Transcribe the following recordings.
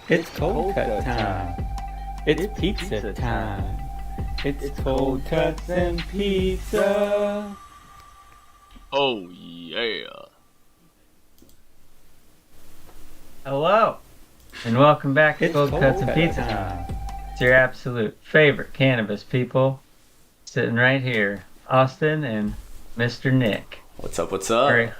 It's cold cut time. It's pizza time. It's cold cuts and pizza. Oh yeah. Hello, and welcome back to It's Cold Cuts and cut Pizza time. It's your absolute favorite cannabis people, sitting right here, Austin and Mr. Nick. What's up? What's up?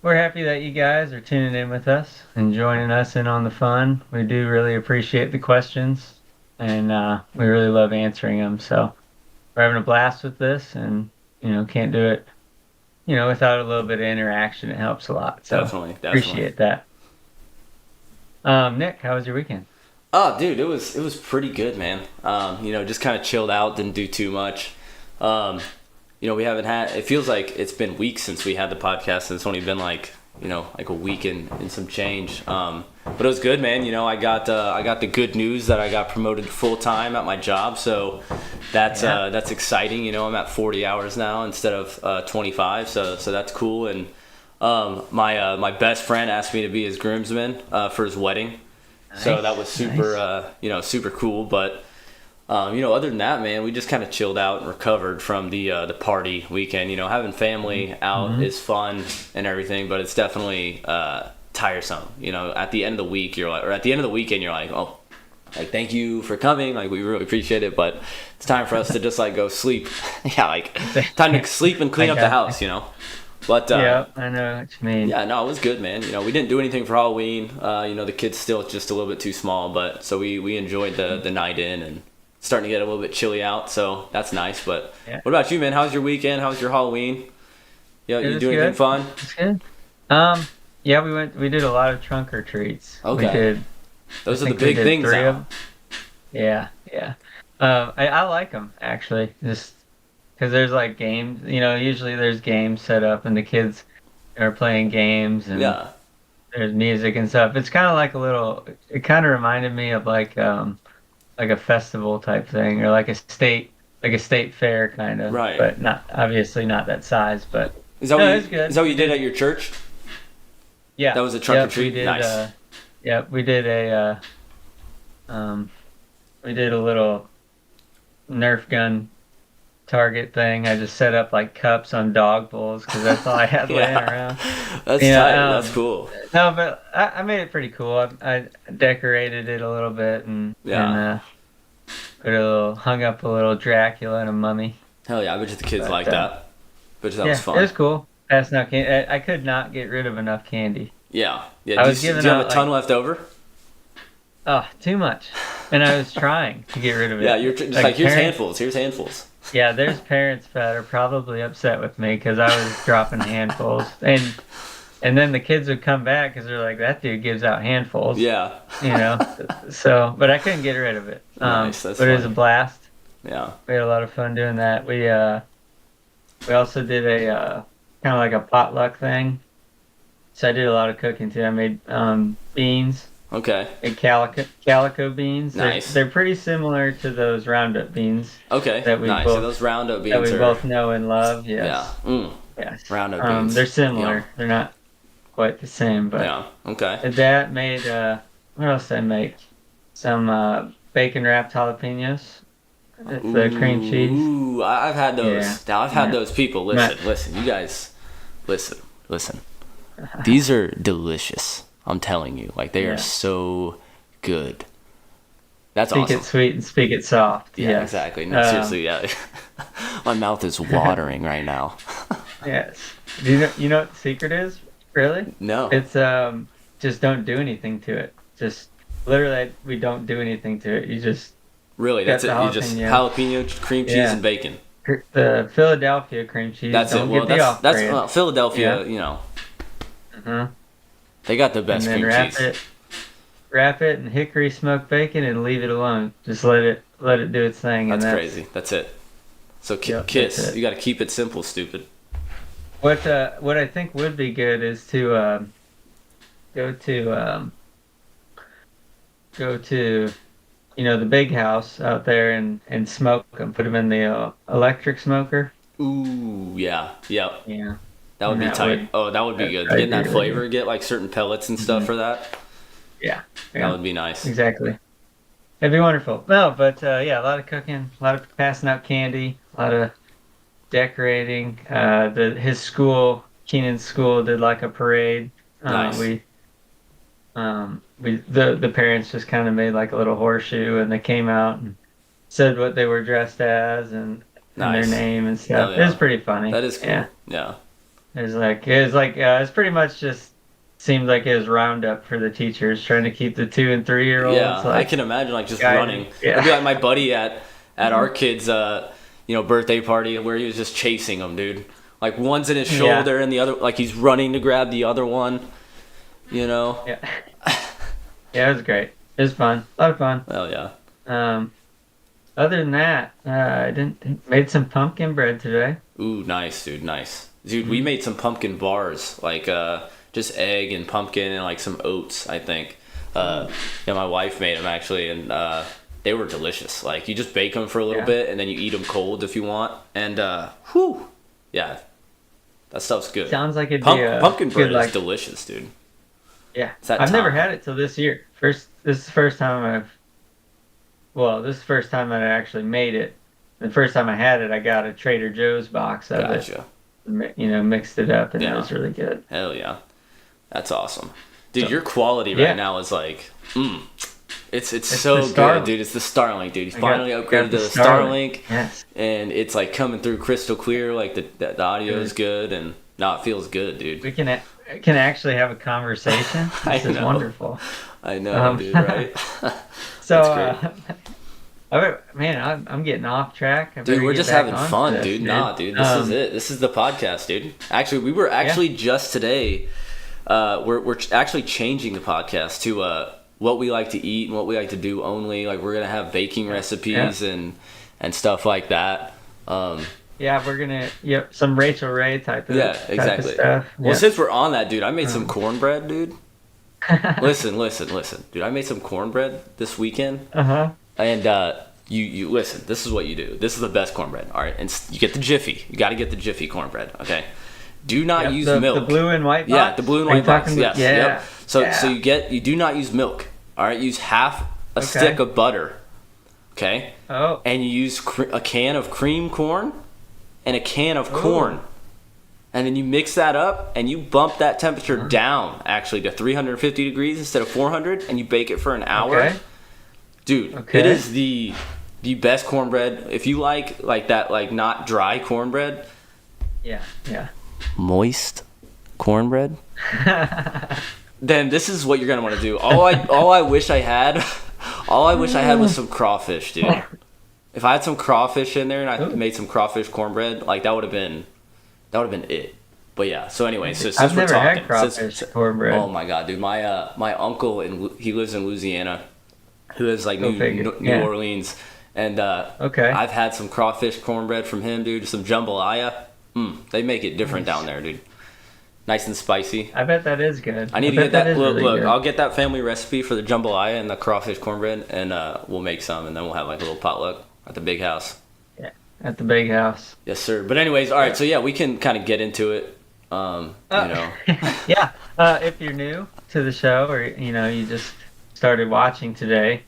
We're happy that you guys are tuning in with us and joining us in on the fun. We do really appreciate the questions, and we really love answering them. So we're having a blast with this, and can't do it, without a little bit of interaction. It helps a lot. So Definitely. appreciate that. Nick, how was your weekend? Oh, dude, it was pretty good, man. Just kind of chilled out, didn't do too much. We haven't had. It feels like it's been weeks since we had the podcast, and it's only been like a week and some change. But it was good, man. I got the good news that I got promoted full time at my job, so that's exciting. I'm at 40 hours now instead of 25, so that's cool. And my best friend asked me to be his groomsman for his wedding. Nice. So that was super, super cool. But other than that, man, we just kind of chilled out and recovered from the party weekend. Having family out is fun and everything, but it's definitely tiresome. At the end of the week, at the end of the weekend, you're like, oh, like thank you for coming, like we really appreciate it, but it's time for us to just like go sleep. Yeah, like time to sleep and clean up the house. But yeah, I know what you mean. Yeah, no, it was good, man. We didn't do anything for Halloween. The kids still just a little bit too small, but so we enjoyed the night in, and it's starting to get a little bit chilly out, so that's nice. But What about you, man? How's your weekend? How's your Halloween? Yeah, you do anything fun? It's good. Yeah, we did a lot of trunk or treats. Okay. Those are the big things now. Yeah. I like them actually, just because there's like games. Usually there's games set up and the kids are playing games and there's music and stuff. It's kind of like it kind of reminded me of like a festival type thing, or like a state fair kind of. Right. But not obviously not that size. But is that what you did at your church? Yeah. That was a trunk or treat. Nice. We did a little Nerf gun target thing. I just set up like cups on dog bowls because that's all I had laying around. That's tight. That's cool. No, but I made it pretty cool. I decorated it a little bit and hung up a little Dracula and a mummy. Hell yeah! I bet you the kids like that. But that was fun. It was cool. Passing out candy. I could not get rid of enough candy. Yeah. Do you have a ton left over? Oh, too much. And I was trying to get rid of it. Yeah, you're just like here's handfuls. Yeah, there's parents that are probably upset with me because I was dropping handfuls, and then the kids would come back because they're like, that dude gives out handfuls. Yeah. So, but I couldn't get rid of it. Nice. That's but funny. it was a blast. Yeah. We had a lot of fun doing that. We also did a kind of like a potluck thing. So I did a lot of cooking too. I made beans. Okay. And calico beans. Nice. They're pretty similar to those Roundup beans. Okay. Nice. So those Roundup beans that we both know and love. Yes. Yeah. Yes. Roundup beans. They're similar. Yeah. They're not quite the same, but yeah. Okay. That made what else did I make? Some bacon wrapped jalapenos. The cream cheese. Ooh, I've had those. Yeah. Now I've had those people. Listen, you guys, listen. These are delicious. I'm telling you, like they are so good. That's awesome. Speak it sweet and speak it soft. Yeah, yes. Exactly. No, seriously, yeah. My mouth is watering right now. Yes. Do you know what the secret is? Really? No. It's just don't do anything to it. Just literally, we don't do anything to it. You just that's it. You just jalapeno, cream cheese, and bacon. The Philadelphia cream cheese. That's don't it. Well, that's Philadelphia. Yeah. They got the best cream cheese. Wrap it in hickory smoked bacon and leave it alone. Just let it do its thing. That's crazy. That's it. So kiss. You got to keep it simple, stupid. What I think would be good is to go to the big house out there and smoke them. Put them in the electric smoker. Ooh, yeah. That would be tight. That would be good. Getting that flavor, get like certain pellets and stuff for that. Yeah. That would be nice. Exactly. It'd be wonderful. No, but yeah, a lot of cooking, a lot of passing out candy, a lot of decorating. His school, Keenan's school, did like a parade. Nice. The parents just kind of made like a little horseshoe, and they came out and said what they were dressed as and their Nice. name and Hell stuff. It yeah. was pretty funny. That is cool. Yeah. It's pretty much just seemed like it was roundup for the teachers trying to keep the 2 and 3-year-olds. Yeah, like, I can imagine like just guiding. running. Yeah. It'd be like my buddy at our kid's birthday party where he was just chasing them, dude. Like one's in his shoulder and the other like he's running to grab the other one. You know. Yeah. Yeah, it was great. It was fun. A lot of fun. Hell yeah. Other than that, I made some pumpkin bread today. Ooh, nice, dude. Nice, dude. We made some pumpkin bars, like just egg and pumpkin and like some oats. I think. My wife made them actually, and they were delicious. Like you just bake them for a little bit, and then you eat them cold if you want. And yeah, that stuff's good. Sounds like it'd be pumpkin bread good, is delicious, dude. Yeah, I've never had it till this year. This is the first time this is the first time that I actually made it. The first time I had it, I got a Trader Joe's box of it. Mixed it up, and it was really good. Hell yeah, that's awesome, dude. Your quality right now is like, it's so good, dude. It's the Starlink, dude. He's finally upgraded to the Starlink, and it's like coming through crystal clear. Like the audio is good, and it feels good, dude. We can actually have a conversation. This is wonderful. I know, dude. Right? So, I'm getting off track. Dude, we're just having fun, dude. Nah, dude, this is it. This is the podcast, dude. Actually, we were just today. We're actually changing the podcast to what we like to eat and what we like to do only. Like we're gonna have baking recipes and stuff like that. We're gonna some Rachel Ray type of exactly. Type of stuff. Well, since we're on that, dude, I made some cornbread, dude. Listen, dude. I made some cornbread this weekend. And you listen. This is what you do. This is the best cornbread. All right, and you get the Jiffy. You got to get the Jiffy cornbread. Okay. Do not use milk. The blue and white box? Yeah, the blue and white box. Yes. Yeah. Yep. So you do not use milk. All right. Use half a stick of butter. Okay. Oh. And you use a can of cream corn and a can of corn. And then you mix that up and you bump that temperature down actually to 350 degrees instead of 400, and you bake it for an hour. Okay. Dude, it is the best cornbread. If you like that, like not dry cornbread. Yeah. Moist cornbread. Then this is what you're gonna want to do. All I wish I had was some crawfish, dude. If I had some crawfish in there and I made some crawfish cornbread, like that would have been it. But yeah, so anyway, so since I've we're never talking, had crawfish cornbread. Oh my god, dude, my uncle he lives in Louisiana, who is like New Orleans, and I've had some crawfish cornbread from him, dude. Some jambalaya, they make it different down there, dude. Nice and spicy. I bet that is good. I need to get that. Look, I'll get that family recipe for the jambalaya and the crawfish cornbread, and we'll make some, and then we'll have like a little potluck at the big house. Yeah, at the big house. Yes, sir. But anyways, all right. So yeah, we can kind of get into it. If you're new to the show, or you just started watching today,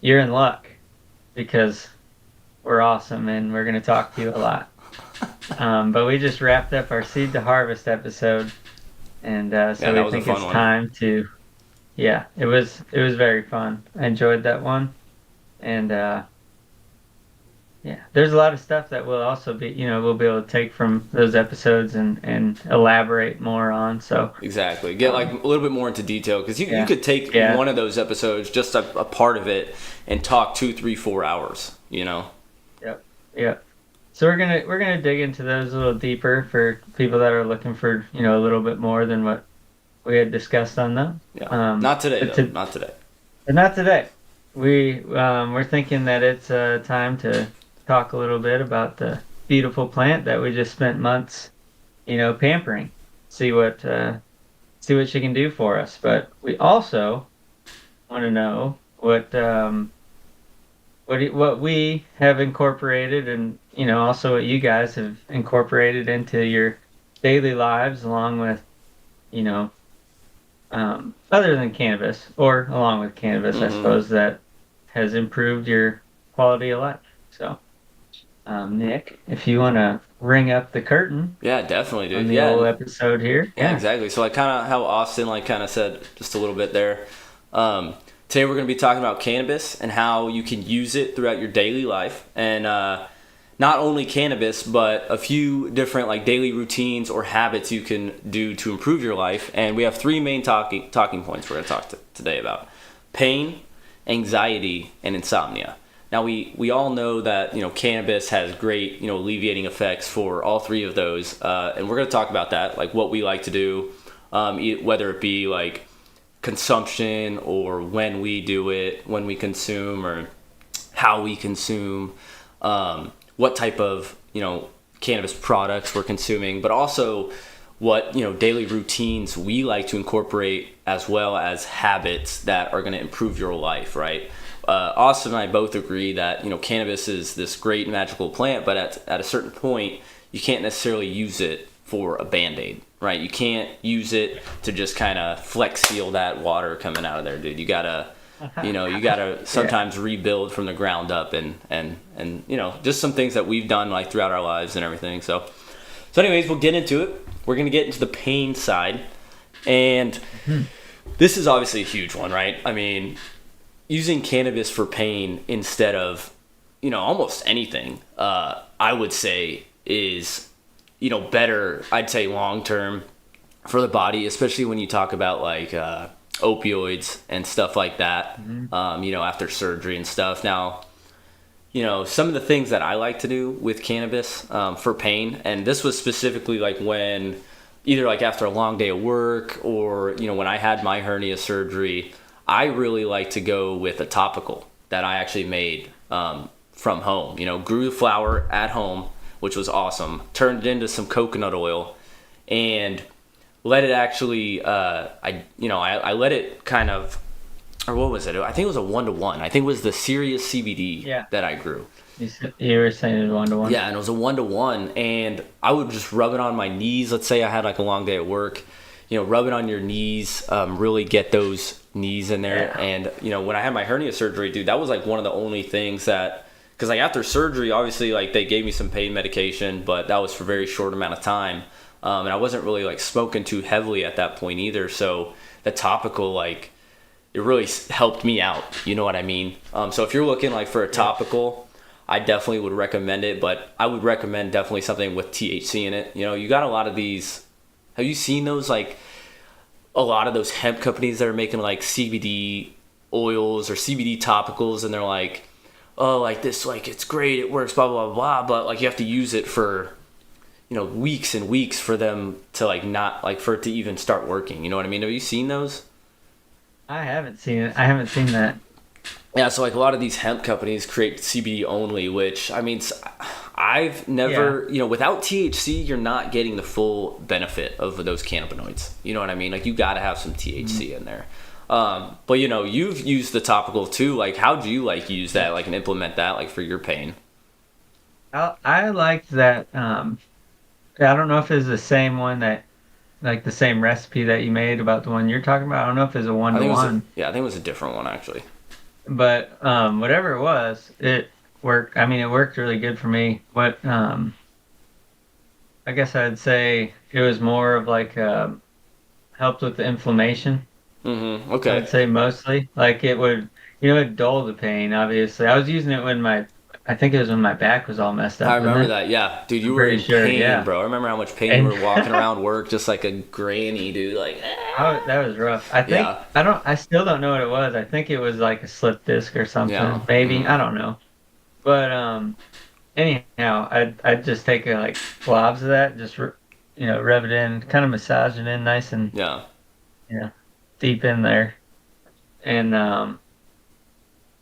you're in luck because we're awesome and we're going to talk to you a lot. But we just wrapped up our Seed to Harvest episode, and so we think it's time to. Yeah, it was very fun. I enjoyed that one, and there's a lot of stuff that we'll also be we'll be able to take from those episodes and elaborate more on. So exactly, get like a little bit more into detail, because you could take one of those episodes, just a part of it, and talk 2, 3, 4 hours. Yep. So we're gonna dig into those a little deeper for people that are looking for a little bit more than what we had discussed on them. Yeah. Not today though. Not today. But not today. We're thinking that it's time to talk a little bit about the beautiful plant that we just spent months, pampering. See what she can do for us. But we also want to know what we have incorporated, and also what you guys have incorporated into your daily lives, along with other than cannabis, or along with cannabis, I Mm-hmm. suppose, that has improved your quality of life. So, Nick, if you want to ring up the curtain Yeah, definitely, on dude. the Yeah, old episode here, yeah, yeah. exactly. So like kind of how Austin like kind of said just a little bit there. Today we're going to be talking about cannabis and how you can use it throughout your daily life, and not only cannabis, but a few different like daily routines or habits you can do to improve your life. And we have three main talking points we're going to talk today about: pain, anxiety, and insomnia. Now we all know that cannabis has great alleviating effects for all three of those, and we're going to talk about that, like what we like to do, whether it be like consumption or when we do it, when we consume, or how we consume, what type of cannabis products we're consuming, but also what daily routines we like to incorporate, as well as habits that are going to improve your life, right? Austin and I both agree that cannabis is this great magical plant, but at a certain point you can't necessarily use it for a band-aid, right? You can't use it to just kind of flex seal that water coming out of there, dude. You gotta sometimes rebuild from the ground up, and just some things that we've done like throughout our lives and everything. So anyways, we'll get into it. We're gonna get into the pain side, and this is obviously a huge one, right? I mean, using cannabis for pain instead of almost anything, I would say is better, I'd say, long term for the body, especially when you talk about like opioids and stuff like that, after surgery and stuff. Now, some of the things that I like to do with cannabis for pain, and this was specifically like when either like after a long day of work, or when I had my hernia surgery, I really like to go with a topical that I actually made from home. Grew the flower at home, which was awesome. Turned it into some coconut oil, and let it actually. I let it kind of, or what was it? I think it was a 1-to-1. I think it was the Sirius CBD that I grew. You were saying it was 1-to-1. Yeah, and it was a 1-to-1, and I would just rub it on my knees. Let's say I had like a long day at work. Rub it on your knees, really get those knees in there. Yeah. And when I had my hernia surgery, dude, that was like one of the only things that, because like after surgery, obviously like they gave me some pain medication, but that was for a very short amount of time, and I wasn't really like smoking too heavily at that point either. So the topical, like, it really helped me out. You know what I mean? So if you're looking like for a topical, I definitely would recommend it, but I would recommend definitely something with THC in it. You got a lot of these. Have you seen those, like, a lot of those hemp companies that are making like CBD oils or CBD topicals, and they're like, oh, like this, like it's great, it works, blah, blah, blah, blah, but like you have to use it for, weeks and weeks for them to like not, like for it to even start working. You know what I mean? Have you seen those? I haven't seen it. I haven't seen that. Yeah, so like a lot of these hemp companies create CBD only, which, I mean, I've never, without THC, you're not getting the full benefit of those cannabinoids. You know what I mean? Like, you got to have some THC in there. But, you've used the topical too. Like, how do you like use that, like, and implement that, like, for your pain? I liked that. I don't know if it's the same one that, like the same recipe that you made about the one you're talking about. I don't know if it's a I think it was one-to-one. yeah, I think it was a different one, actually. But whatever it was, it worked. I mean, it worked really good for me. But I guess I'd say it was more of like helped with the inflammation. Mm-hmm. I Okay. would say mostly. Like it would, it dull the pain. Obviously, I was using it when I think it was when my back was all messed I up, wasn't remember it? that. Yeah, dude, you I'm were pretty in sure. pain, Yeah. bro. I remember how much pain you And were walking around work, just like a granny, dude. Like, oh, that was rough. I think yeah, I still don't know what it was. I think it was like a slip disc or yeah. something. Maybe. Mm-hmm. I don't know. But anyhow, I'd just take like globs of that, just rub it in, kind of massage it in nice and Yeah. you know deep in there. And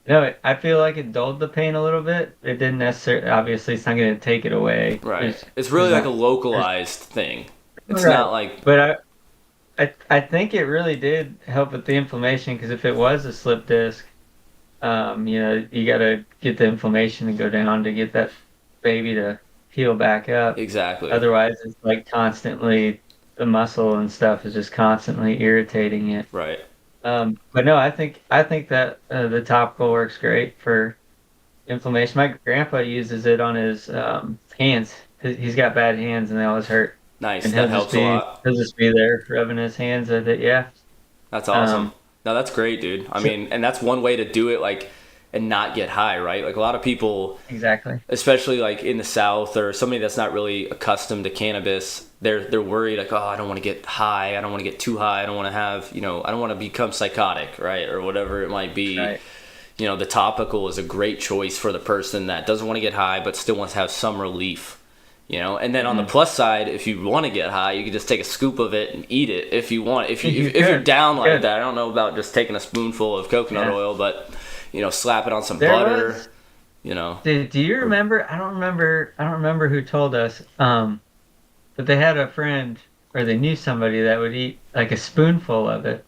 no, I feel like it dulled the pain a little bit. It didn't necessarily. Obviously, it's not going to take it away. Right. It's There's really like not. a There's, localized thing. It's right. not like, But I think it really did help with the inflammation because if it was a slip disc, you got to get the inflammation to go down to get that baby to heal back up. exactly. Otherwise, it's like constantly the muscle and stuff is just constantly irritating it. Right. But no, I think that the topical works great for inflammation. My grandpa uses it on his hands. He's got bad hands and they always hurt. Nice. And That helps a lot. he'll just be there rubbing his hands with it. Yeah. That's awesome. Um, No, that's great, dude. I so, mean, and that's one way to do it, like, and not get high, right? Like a lot of people, exactly. especially like in the South or somebody that's not really accustomed to cannabis, they're worried like, oh, I don't want to get high, I don't want to get too high, I don't want to have, I don't want to become psychotic, right, or whatever it might be. Right. The topical is a great choice for the person that doesn't want to get high but still wants to have some relief. And then on the plus side, if you want to get high, you can just take a scoop of it and eat it if you want. If you're down like that, I don't know about just taking a spoonful of coconut oil, but slap it on some butter. Do you remember? I don't remember who told us. But they had a friend or they knew somebody that would eat like a spoonful of it,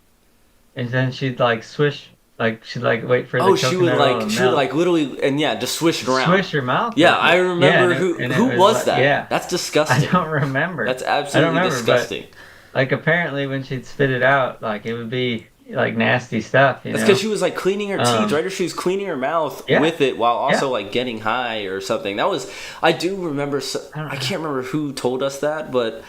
and then she'd like swish. Like she'd like wait for the coconut oil to she would melt. like literally and just swish it around. Swish your mouth. Yeah, with I it. remember and who it was like, that? Yeah, that's disgusting. I don't remember. That's absolutely disgusting. But, like apparently when she'd spit it out, like it would be like nasty stuff. That's because she was like cleaning her teeth, right? Or she was cleaning her mouth with it while also like getting high or something. I do remember. I can't remember who told us that, but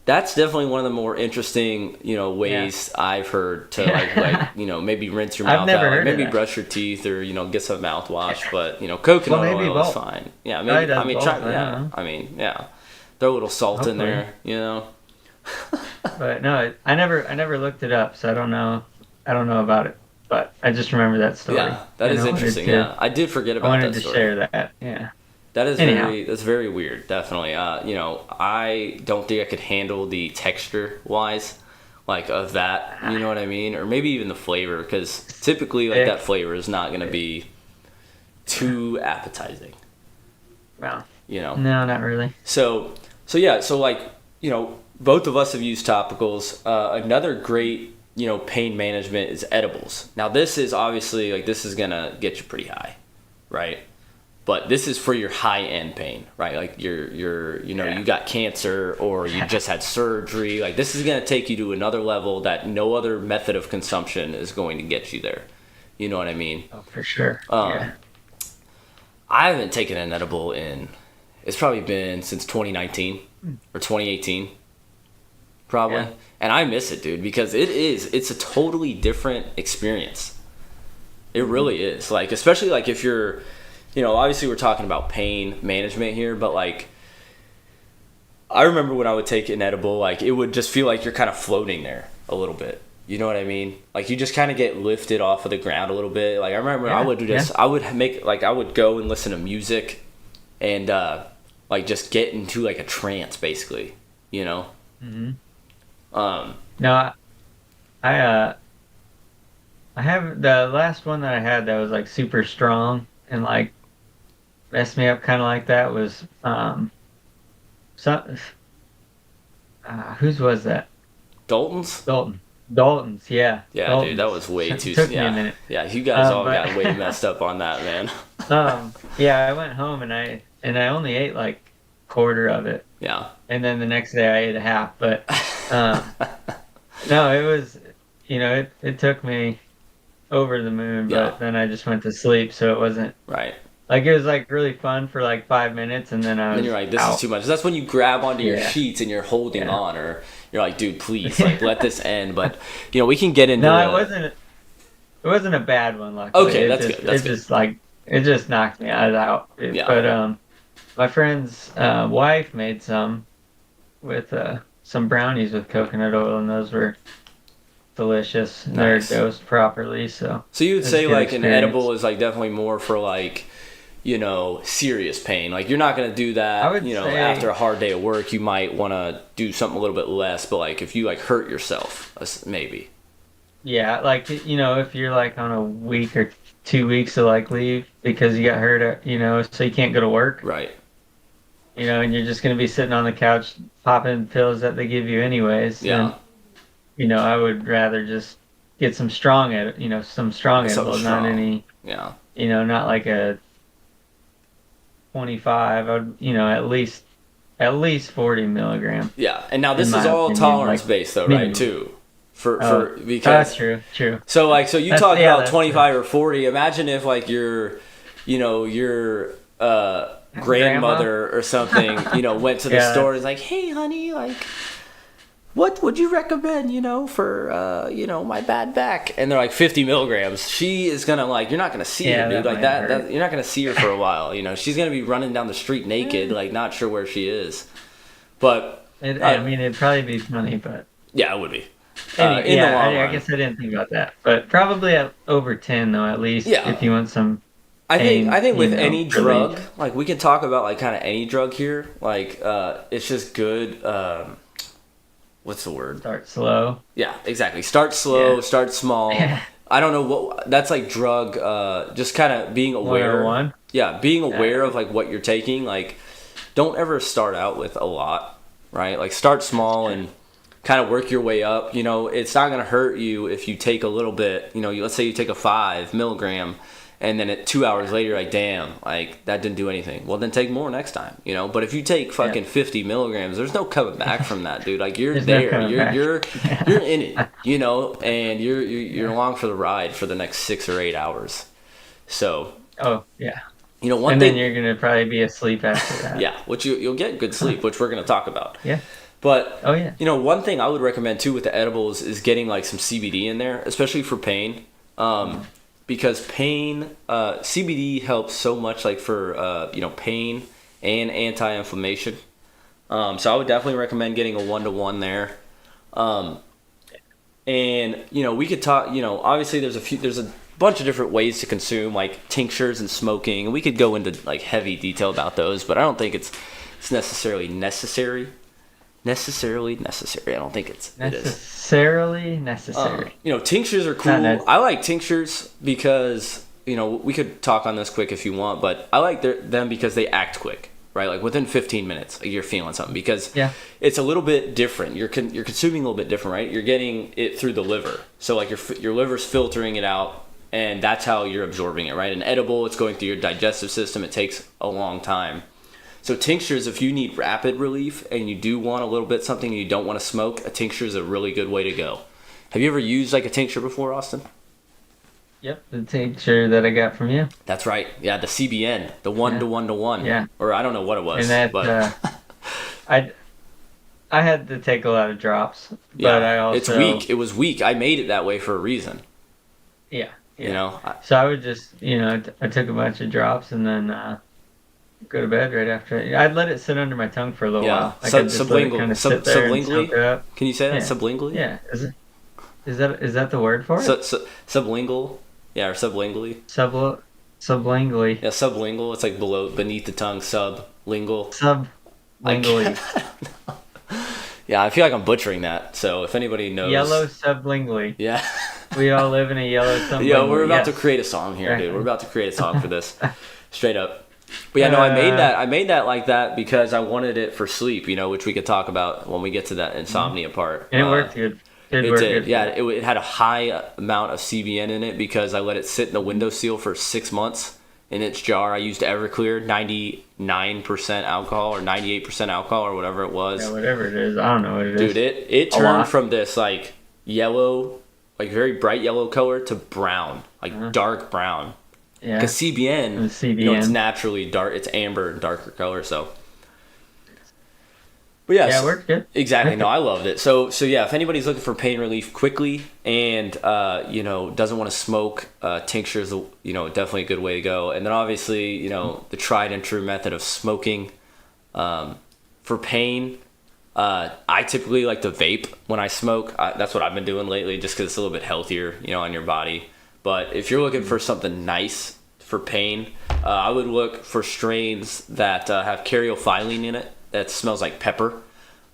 that's definitely one of the more interesting, ways I've heard to like maybe rinse your I've mouth never out, heard maybe of that. brush your teeth or get some mouthwash. But coconut Well, maybe oil is both. fine. Yeah, maybe. Probably I mean, does try. both, I don't Yeah, know. I mean, yeah. Throw a little salt in Hopefully. there. But no, I never looked it up, so I don't know about it. But I just remember that story. Yeah, that is interesting. Yeah, I did forget I about wanted that to story. share that. Yeah. That is Anyhow. that's very weird, definitely. I don't think I could handle the texture wise, like of that. You know what I mean? Or maybe even the flavor, because typically like that flavor is not going to be too appetizing. Well, No, not really. So yeah, so like both of us have used topicals. Another great pain management is edibles. Now this is obviously like this is gonna get you pretty high, right? But this is for your high-end pain, right? Like you got cancer or you just had surgery. Like this is going to take you to another level that no other method of consumption is going to get you there. You know what I mean? Oh, for sure. I haven't taken an edible it's probably been since 2019 or 2018, probably. Yeah. And I miss it, dude, because it's a totally different experience. It really is. Like, especially like if you're, obviously we're talking about pain management here, but like, I remember when I would take an edible, like it would just feel like you're kind of floating there a little bit. You know what I mean? Like you just kind of get lifted off of the ground a little bit. Like I remember I would do this. I would I would go and listen to music and like just get into like a trance basically, Mm-hmm. No, I have the last one that I had that was like super strong and like messed me up kind of like that was some whose was that? Dalton's? Dalton's, yeah. Yeah, Dalton's. dude, that was way too. Took me a minute. Yeah, you guys all but- got way messed up on that, man. Yeah, I went home and I only ate like quarter of it, Yeah. and then the next day I ate a half. But no, it was, it took me over the moon. Yeah. But then I just went to sleep, so it wasn't Right. like it was like really fun for like 5 minutes, and then I was. And you're like, this out. is too much. That's when you grab onto your Yeah. sheets and you're holding Yeah. on, or you're like, dude, please, like, let this end. But we can get into. No, it wasn't. It wasn't a bad one. Luckily. Okay, It that's just, good. That's it good. just like it just knocked me out. Yeah. But my friend's wife made some with some brownies with coconut oil, and those were delicious. And Nice. they're dosed properly, so. So you would It's a say good like an experience. edible is like definitely more for like, serious pain. Like you're not gonna do that. I would say- after a hard day of work, you might want to do something a little bit less. But like if you like hurt yourself, maybe. Yeah, like if you're like on a week or 2 weeks to like leave because you got hurt, so you can't go to work. Right. And you're just gonna be sitting on the couch popping pills that they give you anyways. Yeah. And, I would rather just get some strong edibles, Something not strong. any, Yeah. not like a 25. I'd, at least at least 40 milligrams. Yeah, and now this In is my all opinion, tolerance like, based though, minimum. right? Too, for because True. so like so you That's- talk yeah, about that's 25 or 40. Imagine if like your grandmother or something went to the Yeah. store and is like, hey honey, like what would you recommend for my bad back, and they're like 50 milligrams. She is gonna like, you're not gonna see Yeah, her, dude, that like might that hurt. you're not gonna see her for a while. She's gonna be running down the street naked, like not sure where she is. But I mean, it'd probably be funny, but yeah, it would be. anyway, In the yeah, long I run. guess I didn't think about that. But probably at over 10 though, at least. Yeah. If you want some. I think with pain, any relief. drug, like we can talk about like kind of any drug here, like it's just good. What's the word? Start slow. Yeah, exactly. Start slow, Yeah. start small. I don't know what that's like. Drug, just kind of being aware. 101? Yeah, being aware of like what you're taking. Like, don't ever start out with a lot, right? Like start small and kind of work your way up. It's not gonna hurt you if you take a little bit. Let's say you take a 5 milligram. And then 2 hours later, you're like, damn, like that didn't do anything. Well, then take more next time, But if you take fucking 50 milligrams, there's no coming back from that, dude. Like you're There's no there, coming back. you're in it, and you're along for the ride for the next 6 or 8 hours. So, Oh, yeah. one And thing, then you're going to probably be asleep after that. yeah, which you'll get good sleep, which we're gonna talk about. Yeah. But Oh, yeah. one thing I would recommend too with the edibles is getting like some CBD in there, especially for pain. Because pain, CBD helps so much, like for pain and anti-inflammation. So I would definitely recommend getting a 1-to-1 there. And we could talk. Obviously there's a bunch of different ways to consume, like tinctures and smoking, and we could go into like heavy detail about those. But I don't think it's necessarily necessary. I don't think it is. Necessarily necessary. Tinctures are cool. Not necessary. I like tinctures because, we could talk on this quick if you want, but I like them because they act quick, right? Like within 15 minutes, you're feeling something because it's a little bit different. You're consuming a little bit different, right? You're getting it through the liver. So like your liver's filtering it out, and that's how you're absorbing it, right? An edible, it's going through your digestive system. It takes a long time. So tinctures, if you need rapid relief and you do want a little bit something and you don't want to smoke, a tincture is a really good way to go. Have you ever used like a tincture before, Austin? Yep, the tincture that I got from you. That's right. Yeah, the CBN, the 1-to-1-to-1. Yeah. Or I don't know what it was. And that, but I had to take a lot of drops, but I also... It's weak. It was weak. I made it that way for a reason. Yeah. So I would just, I took a bunch of drops and then go to bed right after. I'd let it sit under my tongue for a little while. I could just let it kind of sit there and soak it up. Can you say that? Sublingually? Yeah. Is that the word for it? Sublingual? Yeah, or sublingually. Sublingually. Yeah, sublingual. It's like beneath the tongue. Sublingual. Sublingually. Yeah, I feel like I'm butchering that. So if anybody knows, Yellow sublingually. Yeah. We all live in a yellow sublingually. Yeah, we're about to create a song here, dude. We're about to create a song for this, straight up. But yeah, no, I made that like that because I wanted it for sleep, which we could talk about when we get to that insomnia part. And it worked good. It did. Yeah, it had a high amount of CBN in it because I let it sit in the windowsill for 6 months in its jar. I used Everclear, 99% alcohol or 98% alcohol or whatever it was. Yeah, whatever it is. I don't know what it is. Dude, it turned from this like yellow, like very bright yellow color to brown, like dark brown. Yeah. Because CBN, it's naturally dark. It's amber and darker color, so. But yeah, it worked good. Exactly. No, I loved it. So yeah, if anybody's looking for pain relief quickly and doesn't want to smoke, tincture is definitely a good way to go. And then obviously the tried and true method of smoking for pain. I typically like to vape when I smoke. That's what I've been doing lately, just because it's a little bit healthier, on your body. But if you're looking for something nice for pain, I would look for strains that have caryophyllene in it. That smells like pepper,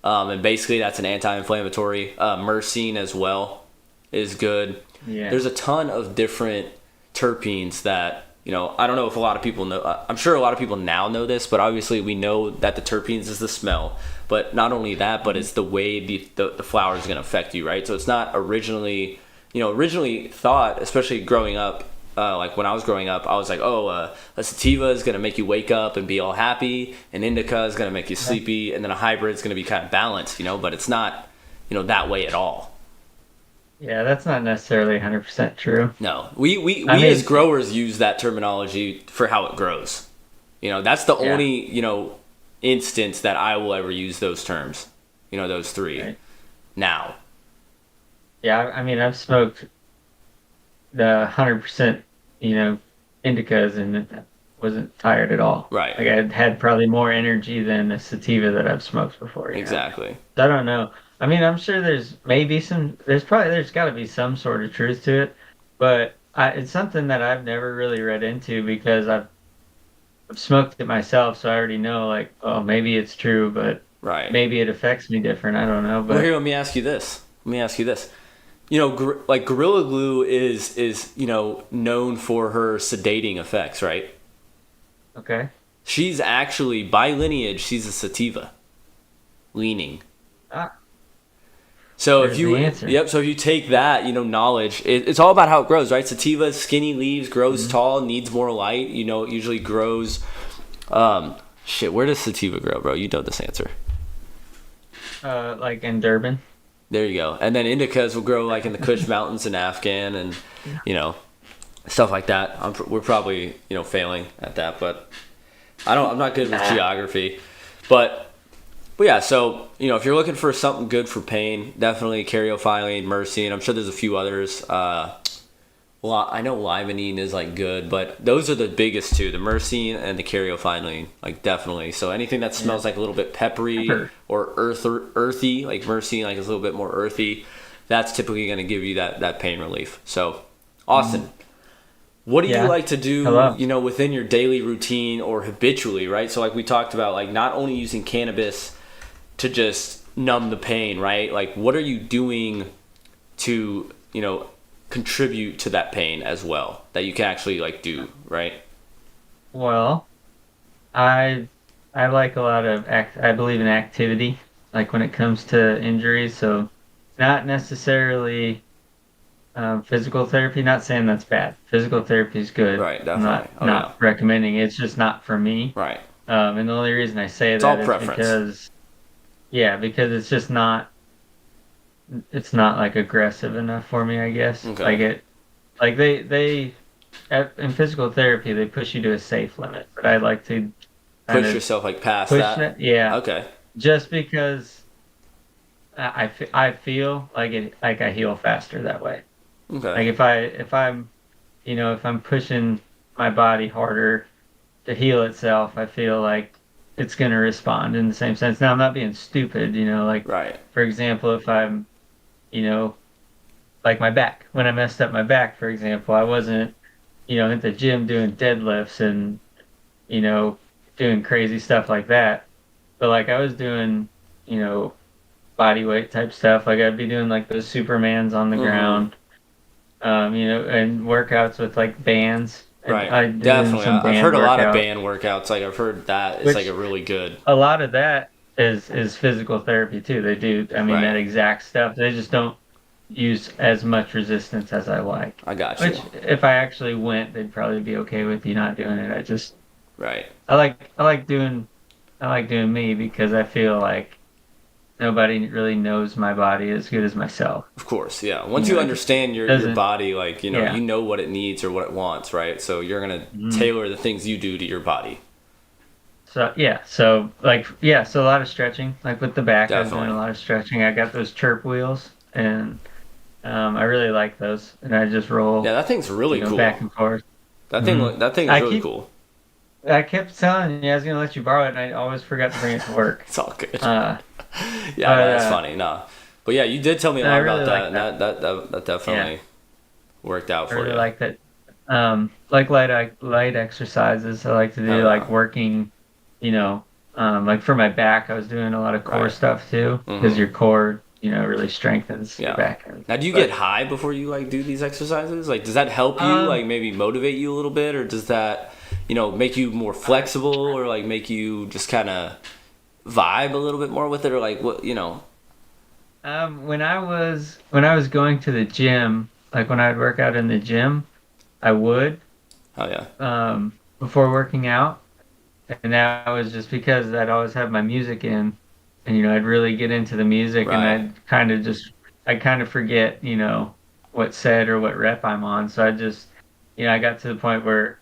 and basically that's an anti-inflammatory. Myrcene as well is good. Yeah. There's a ton of different terpenes that I don't know if a lot of people know. I'm sure a lot of people now know this, but obviously we know that the terpenes is the smell. But not only that, but it's the way the flower is going to affect you, right? So it's not originally thought, especially growing up like when I was growing up, I was like, oh, a sativa is gonna make you wake up and be all happy, an indica is gonna make you sleepy, and then a hybrid is gonna be kind of balanced, but it's not, that way at all. Yeah, that's not necessarily 100% true. No, we I mean, as growers use that terminology for how it grows. That's the only instance that I will ever use those terms. Those three. Right. Now. Yeah, I mean, I've smoked the 100%, indicas, and it wasn't tired at all. Right. Like, I had probably more energy than a sativa that I've smoked before. Exactly. I don't know. I mean, I'm sure there's got to be some sort of truth to it, but it's something that I've never really read into because I've smoked it myself, so I already know, like, oh, maybe it's true, but right. maybe it affects me different. I don't know. But well, here, let me ask you this. Like Gorilla Glue is known for her sedating effects, right? Okay. She's actually, by lineage, she's a sativa leaning. So if you take that, knowledge, it's all about how it grows, right? Sativa, skinny leaves, grows tall, needs more light. It usually grows. Where does sativa grow, bro? You know this answer. Like in Durban. There you go. And then indicas will grow like in the Kush Mountains in Afghan and, stuff like that. We're probably, failing at that, but I'm not good with geography. But yeah, so, if you're looking for something good for pain, definitely caryophyllene, myrcene. I'm sure there's a few others. I know limonene is like good, but those are the biggest two, the myrcene and the caryophyllene, like definitely. So anything that smells like a little bit peppery or earthy, like myrcene, like is a little bit more earthy, that's typically going to give you that pain relief. So, Austin, what do you like to do, within your daily routine or habitually, right? So like we talked about, like not only using cannabis to just numb the pain, right? Like what are you doing to, contribute to that pain as well that you can actually like do, right? Well, I like a lot of I believe in activity, like when it comes to injuries. So not necessarily physical therapy. Not saying that's bad. Physical therapy is good. Right, definitely. I'm not recommending it. It's just not for me. Right. And the only reason I say it's that all is preference. because it's just not. It's not like aggressive enough for me, I guess. Okay. In physical therapy they push you to a safe limit, but I like to push yourself like past that. Yeah. Okay. Just because I feel like I heal faster that way. Okay. Like if I'm pushing my body harder to heal itself, I feel like it's gonna respond in the same sense. Now I'm not being stupid, like right. For example, if I'm like my back. When I messed up my back, for example, I wasn't, at the gym doing deadlifts and, doing crazy stuff like that. But like I was doing, body weight type stuff. Like I'd be doing like those Supermans on the ground, and workouts with like bands. Right. Definitely. I've heard a lot of band workouts. Like I've heard that it's like a really good. A lot of that is physical therapy too. They do. I mean, that exact stuff. They just don't use as much resistance as I like. I got you. Which, if I actually went, they'd probably be okay with you not doing it. I just. Right. I like doing me because I feel like nobody really knows my body as good as myself. Of course, yeah. Once you understand your body, like, you know what it needs or what it wants, right? So you're going to tailor the things you do to your body. So a lot of stretching. Like with the back, Definitely. I was doing a lot of stretching. I got those chirp wheels, and I really like those. And I just roll. Yeah, that thing's really cool. Back and forth. That thing is really cool. I kept telling you I was going to let you borrow it, and I always forgot to bring it to work. It's all good. That's funny. No, but yeah, you did tell me a lot about that, and that definitely worked out for you. I really like that. Like light exercises. I like to do like working. Like for my back, I was doing a lot of core stuff too, because your core, really strengthens your back. Now, do you get high before you like do these exercises? Like, does that help you? Like, maybe motivate you a little bit, or does that, make you more flexible, or like make you just kind of vibe a little bit more with it, or like what? When I was going to the gym, like when I'd work out in the gym, I would Oh yeah. before working out, and that was just because I'd always have my music in, and I'd really get into the music, and Right. I kind of forget what set or what rep I'm on, so I just I got to the point where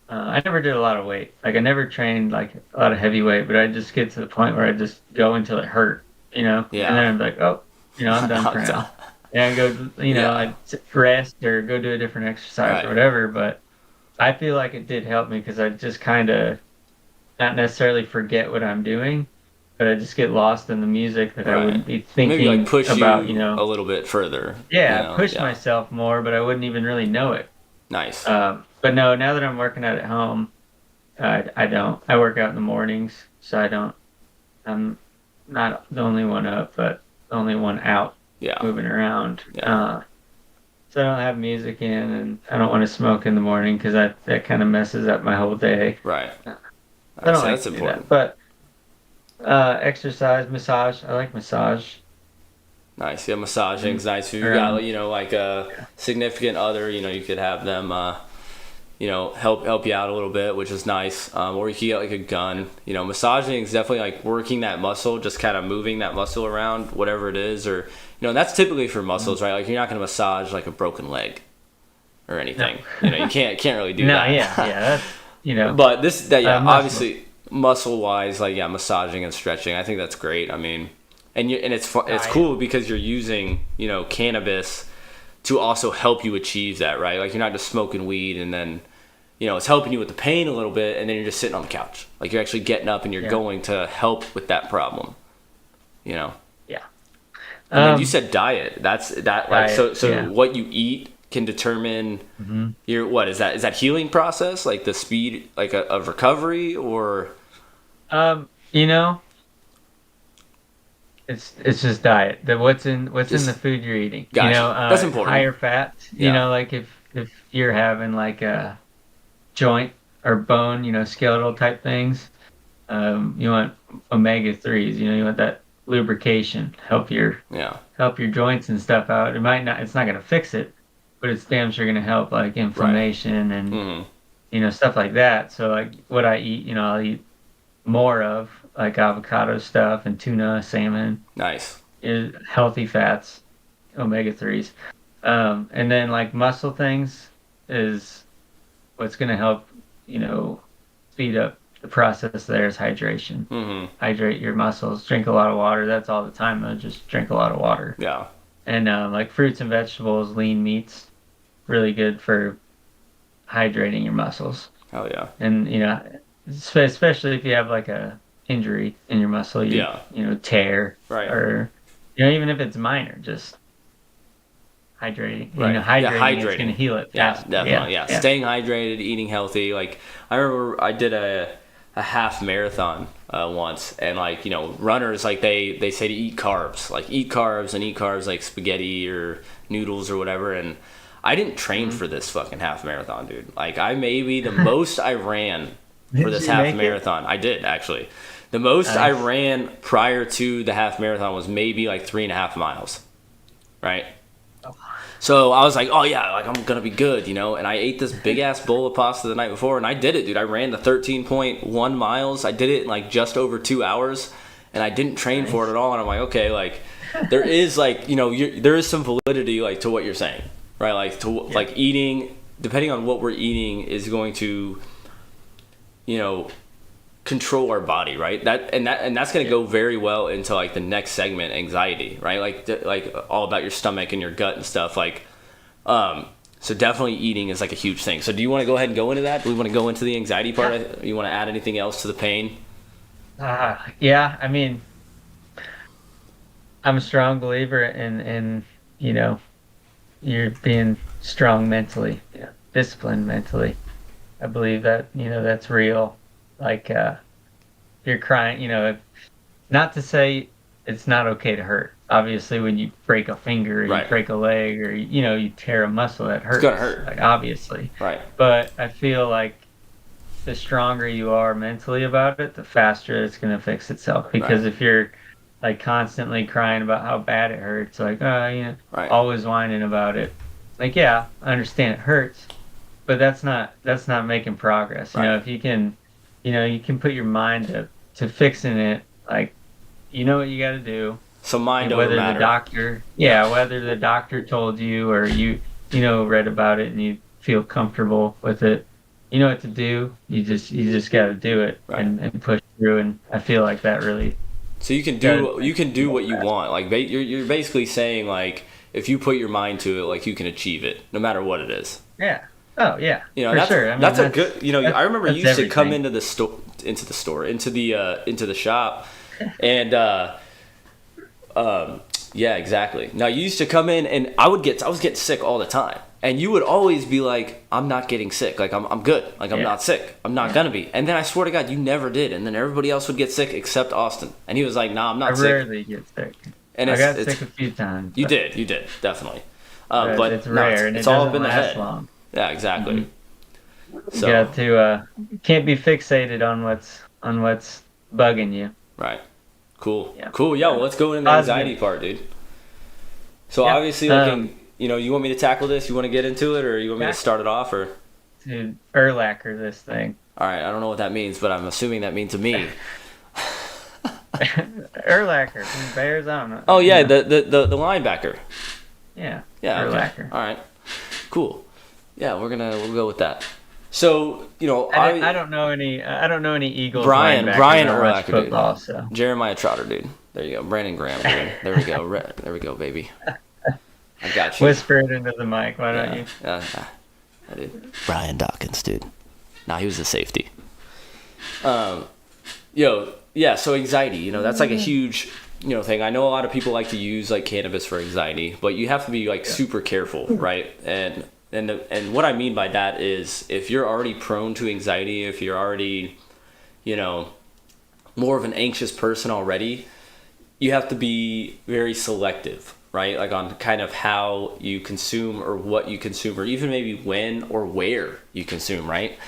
I never did a lot of weight, like I never trained like a lot of heavy weight, but I just get to the point where I just go until it hurt, and then Yeah. I'm like, oh, I'm done for I'm done. now. And I go, Yeah. I rest or go do a different exercise or Right. whatever, but I feel like it did help me because I just kind of not necessarily forget what I'm doing, but I just get lost in the music that I Right. wouldn't be Maybe like thinking push about, you a little bit further. yeah, I push Yeah. myself more, but I wouldn't even really know it. Nice. But no, now that I'm working out at home, I don't. I work out in the mornings, so I don't. I'm not the only one up, but the only one out Yeah. moving around. Yeah. So I don't have music in, and I don't want to smoke in the morning because that kind of messes up my whole day. Right. I don't So like that's to do that, important. but exercise, massage. I like massage. Nice. Yeah, massaging's nice. If you got, Around, like a significant other, you could have them, help you out a little bit, which is nice. Or you could get like a gun. Massaging is definitely like working that muscle, just kind of moving that muscle around, whatever it is, or and that's typically for muscles, right? Like you're not going to massage like a broken leg or anything. no. You can't really do No, that. yeah, that's But muscle. obviously muscle wise, like massaging and stretching, I think that's great. I mean, and it's cool because you're using cannabis to also help you achieve that, right? Like you're not just smoking weed and then it's helping you with the pain a little bit, and then you're just sitting on the couch. Like you're actually getting up and you're going to help with that problem. Yeah. And then you said diet. That's that like Diet, so yeah. what you eat can determine your what is that healing process, like the speed like of recovery, or You know, it's just diet. What's in Just- the food you're eating. Gotcha. That's important. Higher fat. Yeah. Like if you're having like a joint or bone, skeletal type things, you want omega 3s. You want that lubrication, yeah, help your joints and stuff out. It's not gonna fix it, but it's damn sure gonna help like inflammation and stuff like that. So like what I eat, I'll eat more of like avocado stuff and tuna, salmon, nice. is healthy fats, omega 3s. And then like muscle things is what's going to help, speed up the process there is hydration. Hydrate your muscles, drink a lot of water. That's all the time though, just drink a lot of water. Yeah. And like fruits and vegetables, lean meats, really good for hydrating your muscles. Hell yeah. And especially if you have like a injury in your muscle, tear, Right. or even if it's minor, just hydrating. Right. Hydrating is Hydrating. going to heal it Yeah, faster. definitely. Yeah. Staying hydrated, eating healthy. Like I remember I did a half marathon once, and like runners like they say to eat carbs, like spaghetti or noodles or whatever, and I didn't train for this fucking half marathon, dude. Like I maybe the most I ran for this half marathon. I did actually. The most I ran prior to the half marathon was maybe like 3.5 miles, right? So I was like, oh yeah, like I'm gonna be good, and I ate this big ass bowl of pasta the night before, and I did it, dude. I ran the 13.1 miles. I did it in like just over 2 hours, and I didn't train for it at all. And I'm like, okay, like there is like there is some validity like to what you're saying, right? Like like eating, depending on what we're eating, is going to control our body, right? That's going to go very well into like the next segment, anxiety, right? Like all about your stomach and your gut and stuff. Like so definitely eating is like a huge thing. So do you want to go ahead and go into that? Do we want to go into the anxiety part? Yeah. You want to add anything else to the pain? Yeah, I mean, I'm a strong believer in you're being strong mentally, disciplined mentally. I believe that that's real. Like you're crying, not to say it's not okay to hurt. Obviously, when you break a finger, or you break a leg, or you tear a muscle, that hurts. It's gonna hurt. Like obviously. Right. But I feel like the stronger you are mentally about it, the faster it's gonna fix itself. Because if you're like constantly crying about how bad it hurts, like always whining about it, like I understand it hurts, but that's not making progress. You know, Right. if you can, you can put your mind to fixing it, like you know what you got to do. So mind And over whether the matter. doctor, Yeah. yeah, whether the doctor told you or you read about it and you feel comfortable with it, you know what to do. You just got to do it Right. and push through. And I feel like that really So you can does. do what you want. Like you're basically saying like if you put your mind to it, like you can achieve it no matter what it is. Yeah. Oh yeah. You know, For that's sure. I mean, that's a good. You know, I remember you that's used to come everything. into the store, into the shop, and yeah, exactly. Now you used to come in, and I was getting sick all the time, and you would always be like, "I'm not getting sick. Like I'm good. Like I'm Yeah. not sick. I'm not gonna be." And then I swear to God, you never did. And then everybody else would get sick except Austin, and he was like, "Nah, I'm I not sick." rarely get sick. And I got it's sick a few times. you But did definitely. but But it's no, rare and it's it all doesn't up in the last head. long. Yeah, exactly. Mhm. So You got to can't be fixated on what's bugging you. right, cool, Yeah. cool. Yeah, well, let's go into the anxiety Positive. part, dude. So Yeah. obviously, you want me to tackle this? You want to get into it, or you want me to start it off, or? To Erlacher this thing. All right, I don't know what that means, but I'm assuming that means to me. Erlacher from Bears. I don't know. Oh yeah, You know. the linebacker. Yeah. Yeah. Okay. Erlacher. All right. Cool. Yeah, we'll go with that. So I don't know any. I don't know any Eagles Brian linebackers. Brian I watch Urlacher, dude. football, so. Jeremiah Trotter, dude. There you go. Brandon Graham, dude. There we go. There we go, baby. I got you. Whisper it into the mic. Why don't you? I did. Brian Dawkins, dude. Nah, he was the safety. Yeah. So anxiety, that's like a huge, thing. I know a lot of people like to use like cannabis for anxiety, but you have to be like super careful, right? And what I mean by that is if you're already prone to anxiety, if you're already, more of an anxious person already, you have to be very selective, right? Like on kind of how you consume or what you consume, or even maybe when or where you consume, right?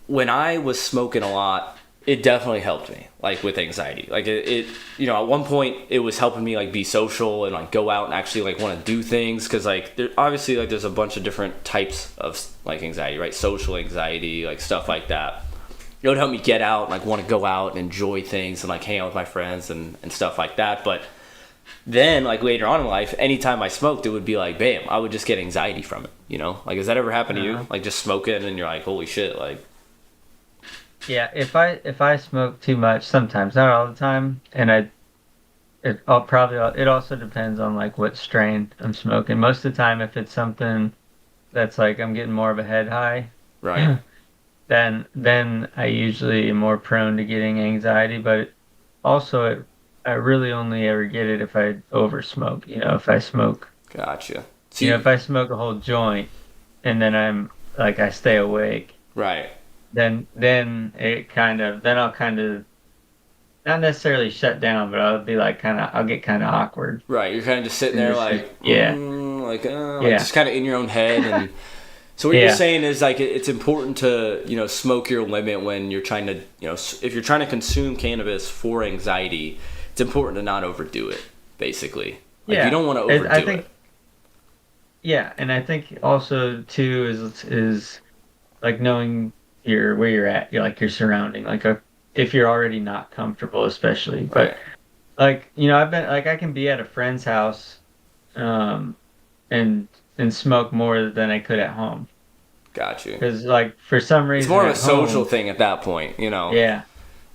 When I was smoking a lot, it definitely helped me, like with anxiety. Like it at one point it was helping me like be social and like go out and actually like want to do things, because like obviously like there's a bunch of different types of like anxiety, right? Social anxiety, like stuff like that. It would help me get out, like want to go out and enjoy things and like hang out with my friends and stuff like that. But then like later on in life, anytime I smoked, it would be like, bam, I would just get anxiety from it. Like, has that ever happened to you? Like just smoking and you're like, holy shit, like. Yeah. If I smoke too much, sometimes, not all the time, and it also depends on like what strain I'm smoking. Most of the time, if it's something that's like I'm getting more of a head high, Right. then I usually am more prone to getting anxiety. But also, I really only ever get it if I over smoke. If I smoke, Gotcha. if I smoke a whole joint and then I stay awake, Right. then I'll kind of not necessarily shut down, but I'll get kind of awkward. Right. You're kind of just sitting there like, Yeah. like Yeah. just kind of in your own head. And so what you're saying is like it's important to smoke your limit when you're trying to if you're trying to consume cannabis for anxiety, it's important to not overdo it. Basically, like Yeah. you don't want to overdo it. Yeah, and I think also too is like knowing where you're at, your surrounding, if you're already not comfortable, especially. But Right. I've been I can be at a friend's house, um, and smoke more than I could at home. Got you. Because for some reason It's more of a at social home, thing at that point, yeah.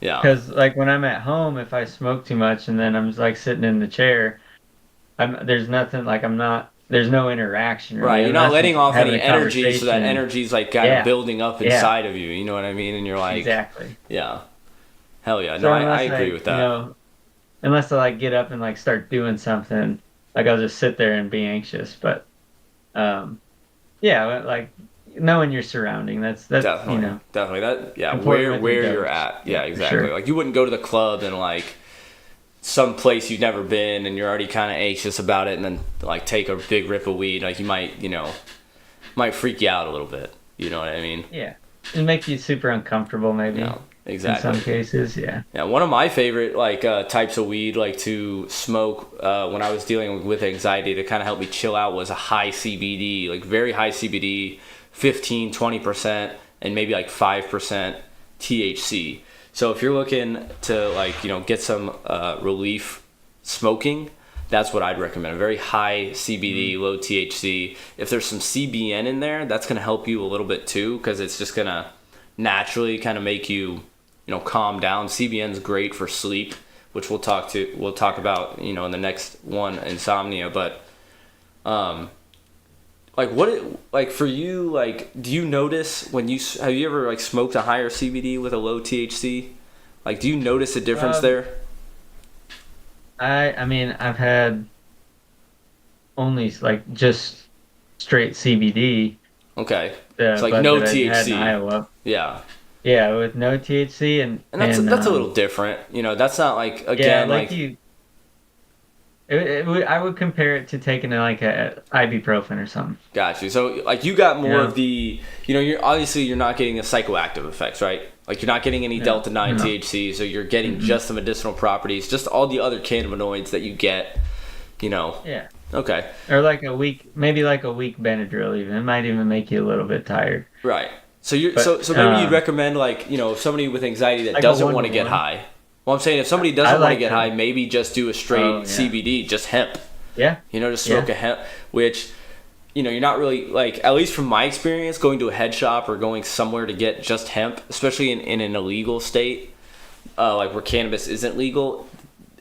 Yeah. Because when I'm at home, if I smoke too much and then I'm just sitting in the chair, there's nothing I'm not. There's no interaction. Right, you're not letting off any energy, so that conversation. energy's like kind of building up Yeah. inside of you. You know what I mean? And you're like, Exactly. yeah, hell yeah. So No, I unless agree with that. Unless I get up and start doing something, I'll just sit there and be anxious. But yeah, knowing your surrounding, that's Definitely, definitely. That important where with the you're dose. at. Yeah, Yeah, for exactly. sure. Like you wouldn't go to the club and some place you've never been and you're already kind of anxious about it, and then take a big rip of weed. Like you might freak you out a little bit. You know what I mean? Yeah, it makes you super uncomfortable, maybe. Yeah. Exactly. In some cases, yeah. Yeah, one of my favorite types of weed to smoke when I was dealing with anxiety to kind of help me chill out was a high CBD, like very high CBD, 15, 20%, and maybe like 5% THC. So if you're looking to get some relief smoking, that's what I'd recommend. A very high CBD, low THC. If there's some CBN in there, that's going to help you a little bit too, because it's just going to naturally kind of make you calm down. CBN's great for sleep, which we'll talk about, in the next one, insomnia. But, for you, do you notice have you ever smoked a higher CBD with a low THC? Do you notice a difference there? I mean, I've had only just straight CBD. Okay. It's no THC. In Iowa. Yeah. Yeah, with no THC and that's a little different. That's not again I would compare it to taking a ibuprofen or something. Got you. So you got more of the you're not getting the psychoactive effects, right? You're not getting any delta 9 THC, so you're getting just the medicinal properties, just all the other cannabinoids that you get. Yeah. Okay. Or maybe a week Benadryl even. It might even make you a little bit tired. Right. So maybe you'd recommend somebody with anxiety that doesn't want to get high. Well, I'm saying if somebody doesn't want to get high, maybe just do a straight CBD, just hemp. Yeah. Just smoke a hemp, which you're not really at least from my experience, going to a head shop or going somewhere to get just hemp, especially in an illegal state, where cannabis isn't legal,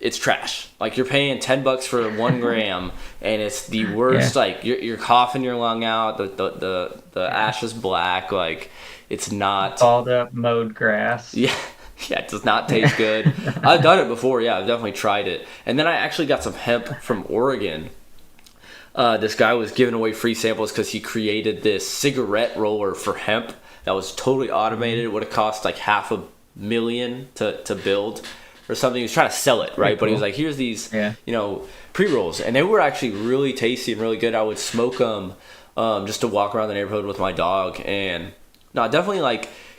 it's trash. You're paying $10 for 1 gram, and it's the worst. Yeah. You're coughing your lung out. The ash is black. It's not balled up mowed grass. Yeah, it does not taste good. I've done it before. Yeah, I've definitely tried it. And then I actually got some hemp from Oregon. This guy was giving away free samples because he created this cigarette roller for hemp that was totally automated. It would have cost $500,000 to build or something. He was trying to sell it, right? Cool. But he was like, here's these, pre-rolls. And they were actually really tasty and really good. I would smoke them just to walk around the neighborhood with my dog. And no, it definitely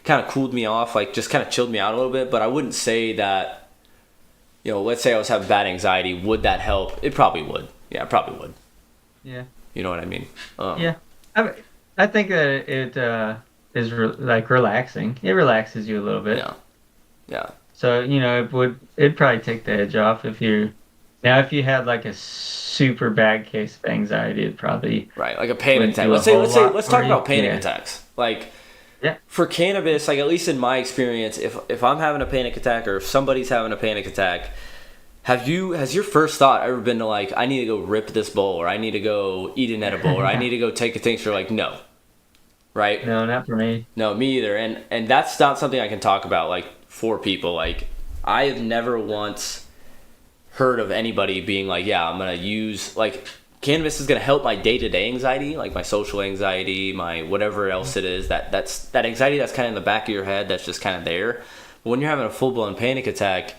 kind of cooled me off, just kind of chilled me out a little bit. But I wouldn't say that, let's say I was having bad anxiety. Would that help? It probably would. Yeah, it probably would. Yeah. You know what I mean? Yeah. I think that it is relaxing. It relaxes you a little bit. Yeah. Yeah. So, it'd probably take the edge off if you had a super bad case of anxiety, it'd probably right, a panic attack. Let's talk about panic attacks. For cannabis, at least in my experience, if I'm having a panic attack or if somebody's having a panic attack, has your first thought ever been to I need to go rip this bowl, or I need to go eat an edible, or I need to go take a tincture? No. Right? No, not for me. No, me either. And that's not something I can talk about for people. I have never once heard of anybody being I'm gonna use cannabis is gonna help my day-to-day anxiety, my social anxiety, my whatever else it is, that anxiety that's kind of in the back of your head that's just kind of there. But when you're having a full-blown panic attack,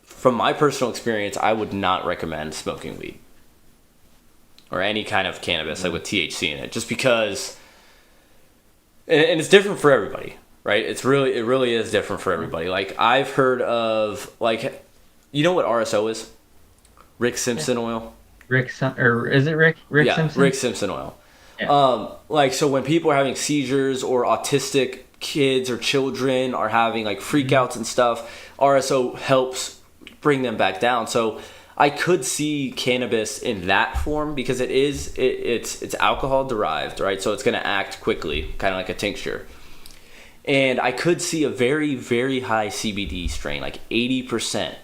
from my personal experience, I would not recommend smoking weed or any kind of cannabis with THC in it, just because, and it's different for everybody, right? It really is different for everybody. I've heard of you know what RSO is? Rick Simpson oil. Is it Rick yeah, Simpson? Rick Simpson oil. Yeah. So when people are having seizures or autistic kids or children are having freakouts and stuff, RSO helps bring them back down. So I could see cannabis in that form because it's alcohol derived, right? So it's going to act quickly, kind of like a tincture. And I could see a very, very high CBD strain, 80%,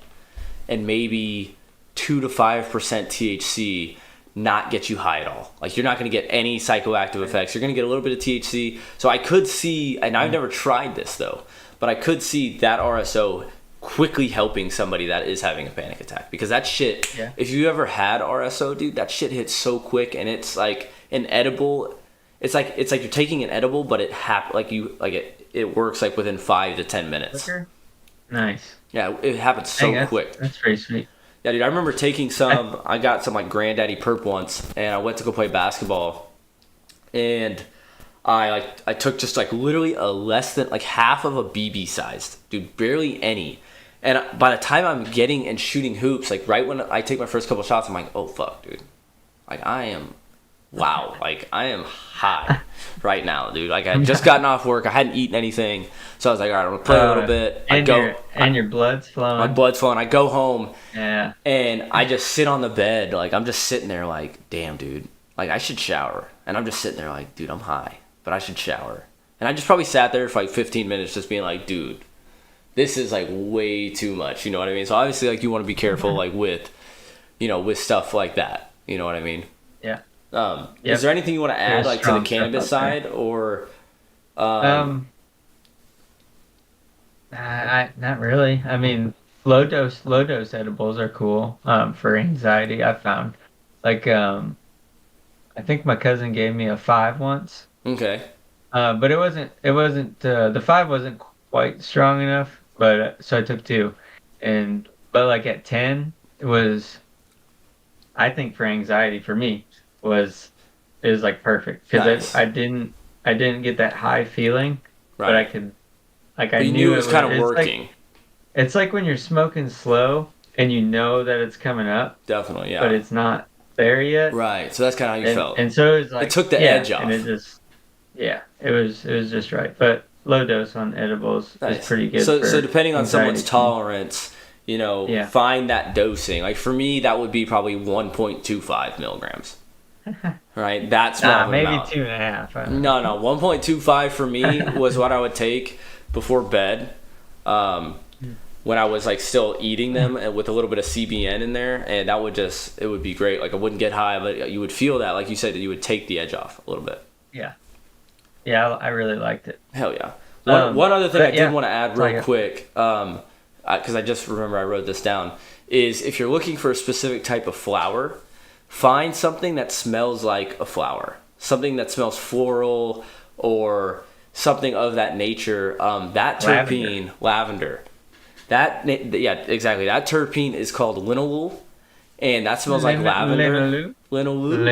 and maybe 2 to 5% THC not get you high at all. You're not going to get any psychoactive effects. You're going to get a little bit of THC. So I could see, and I've never tried this though, but I could see that RSO quickly helping somebody that is having a panic attack, because that shit, if you ever had RSO, dude, that shit hits so quick, and it's an edible. It's like you're taking an edible, but it works within 5 to 10 minutes. Quicker? Nice. Yeah, it happens so quick. That's pretty sweet. Yeah, dude, I remember taking some. I got some Granddaddy Perp once, and I went to go play basketball, and I took just like literally a less than like half of a BB sized, dude, barely any. And by the time I'm getting and shooting hoops, like right when I take my first couple shots, I'm like, oh fuck, dude, like I am high right now, dude. Like I had just gotten off work, I hadn't eaten anything, so I was like, all right, I'm gonna play a little bit. Your blood's flowing. My blood's flowing. I go home, yeah, and I just sit on the bed, like I'm just sitting there, like, damn, dude, like I should shower. And I'm just sitting there, like, dude, I'm high, but I should shower. And I just probably sat there for like 15 minutes, just being like, dude, this is like way too much. You know what I mean? So obviously, like, you want to be careful, like with stuff like that. You know what I mean? Yeah. Is there anything you want to add, like, to the cannabis side, or? Not really. I mean, low dose edibles are cool for anxiety. I found, like, I think my cousin gave me a 5 once. Okay. But it wasn't the 5 wasn't quite strong enough. But so I took 2, but like at 10, it was, I think for anxiety for me it was like perfect because nice. I didn't get that high feeling, right. but I could, like, but I you knew it was kind of working. It's like when you're smoking slow and you know that it's coming up. Definitely, yeah. But it's not there yet. Right. So that's kind of how you felt. And so it was like, it took the edge off. And it just, it was just right. But low dose on edibles is pretty good. So depending on someone's anxiety. tolerance, find that dosing. Like for me, that would be probably 1.25 milligrams. Right? That's what maybe amount. 2.5. No, 1.25 for me was what I would take before bed. When I was like still eating them and with a little bit of CBN in there, and that would it would be great. Like I wouldn't get high, but you would feel that, like you said, that you would take the edge off a little bit. Yeah, I really liked it. Hell yeah. One other thing I did want to add real quick, because I just remember I wrote this down, is if you're looking for a specific type of flower, find something that smells like a flower, something that smells floral or something of that nature. That terpene, lavender. Exactly. That terpene is called linalool, and that smells like lavender. Linalool.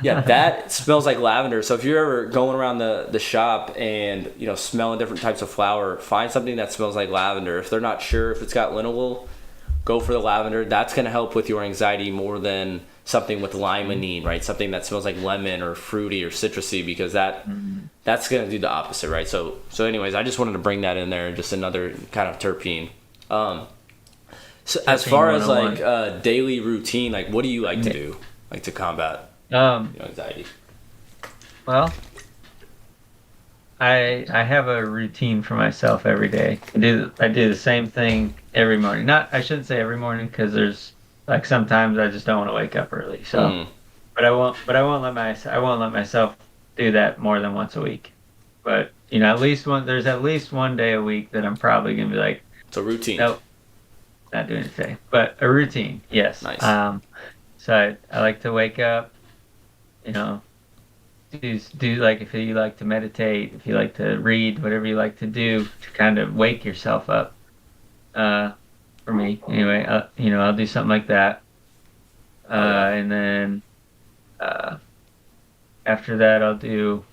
That smells like lavender. So if you're ever going around the shop and smelling different types of flower, find something that smells like lavender. If they're not sure if it's got linalool, go for the lavender. That's going to help with your anxiety more than something with limonene, right? Something that smells like lemon or fruity or citrusy, because that's going to do the opposite, right? So anyways, I just wanted to bring that in there, just another kind of terpene. So as far as like daily routine, like what do you like to do, like to combat anxiety? Well, I have a routine for myself every day. I do the same thing every morning. I shouldn't say every morning, because there's like sometimes I just don't want to wake up early. So, but I won't let myself do that more than once a week. But there's at least one day a week that I'm probably gonna be like, it's a routine. Nope, not doing anything. But a routine, yes. Nice. So I like to wake up, do like, if you like to meditate, if you like to read, whatever you like to do to kind of wake yourself up. For me, anyway, I'll do something like that. And then after that, I'll do.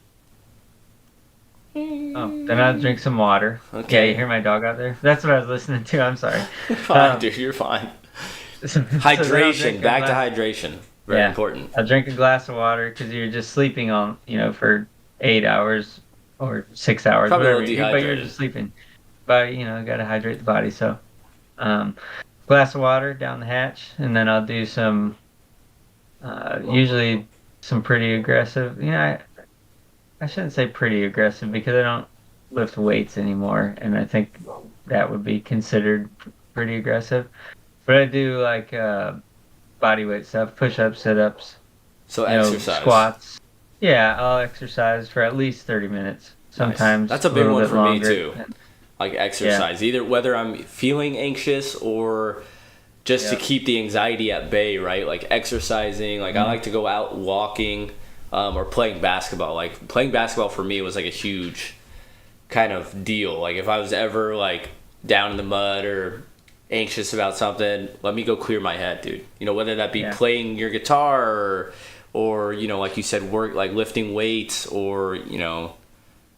Then I'll drink some water. Okay. Yeah, you hear my dog out there? That's what I was listening to. I'm sorry. Fine, dude, you're fine. Hydration. Back to hydration. Very important. I'll drink a glass of water, because you're just sleeping on, for 8 hours or 6 hours, probably whatever. But you're just sleeping. But got to hydrate the body. So, glass of water down the hatch, and then I'll do some, usually some pretty aggressive. I shouldn't say pretty aggressive, because I don't lift weights anymore, and I think that would be considered pretty aggressive. But I do like body weight stuff, push-ups, sit-ups. So exercise. Squats. Yeah, I'll exercise for at least 30 minutes. Sometimes nice. That's a big one for longer. Me too. Like exercise, either whether I'm feeling anxious or just to keep the anxiety at bay, right? Like exercising. Like I like to go out walking, or playing basketball. Like playing basketball for me was like a huge kind of deal. Like if I was ever like down in the mud or anxious about something, let me go clear my head, dude. Whether that be playing your guitar or or like you said, work like lifting weights, or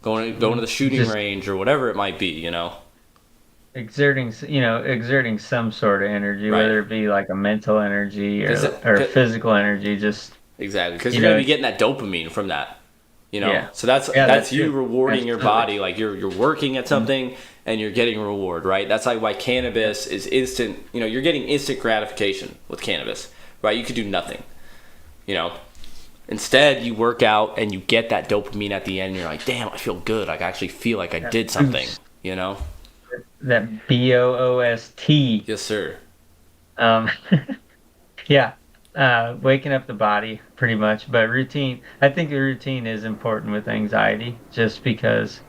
going to the shooting range or whatever it might be. Exerting some sort of energy, Right. whether it be like a mental energy Cause, or physical energy, just exactly, because you're gonna be getting that dopamine from that. Yeah. So that's you rewarding your Absolutely. body, like you're working at something and you're getting reward, right? That's like why cannabis is instant. You're getting instant gratification with cannabis, right? You could do nothing. Instead, you work out and you get that dopamine at the end. And you're like, damn, I feel good. Like I actually feel like I did something. That BOOST. Yes, sir. Um, yeah, waking up the body pretty much, but routine. I think the routine is important with anxiety, just because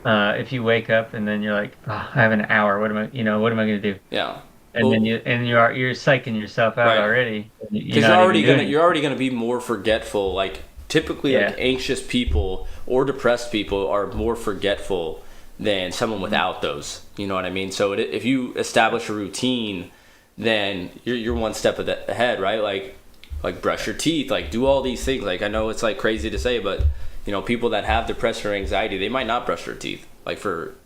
if you wake up and then you're like, oh, I have an hour. What am I going to do? Yeah. And then you're psyching yourself out Right. already. Because you're already gonna be more forgetful. Like typically, like anxious people or depressed people are more forgetful than someone without those. You know what I mean? So if you establish a routine, then you're one step ahead, right? Like brush your teeth, like do all these things. Like I know it's like crazy to say, but people that have depression or anxiety, they might not brush their teeth like for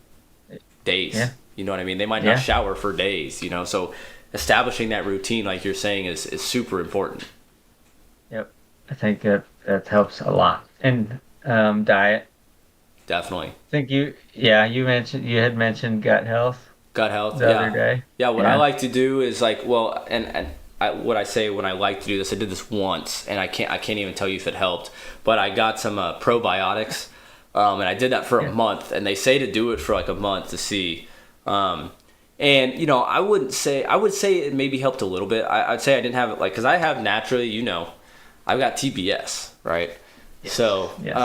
days. Yeah. You know what I mean? They might not shower for days. So establishing that routine, like you're saying, is super important. Yep, I think that helps a lot. And diet. Definitely. I think you had mentioned gut health. Gut health. The other day. Yeah. What I like to do is what I say when I like to do this, I did this once, and I can't even tell you if it helped, but I got some probiotics, and I did that for a month, and they say to do it for like a month to see. And I would say it maybe helped a little bit. I'd say I didn't have it because I have naturally, I've got TBS, right? Yes. So, Yes.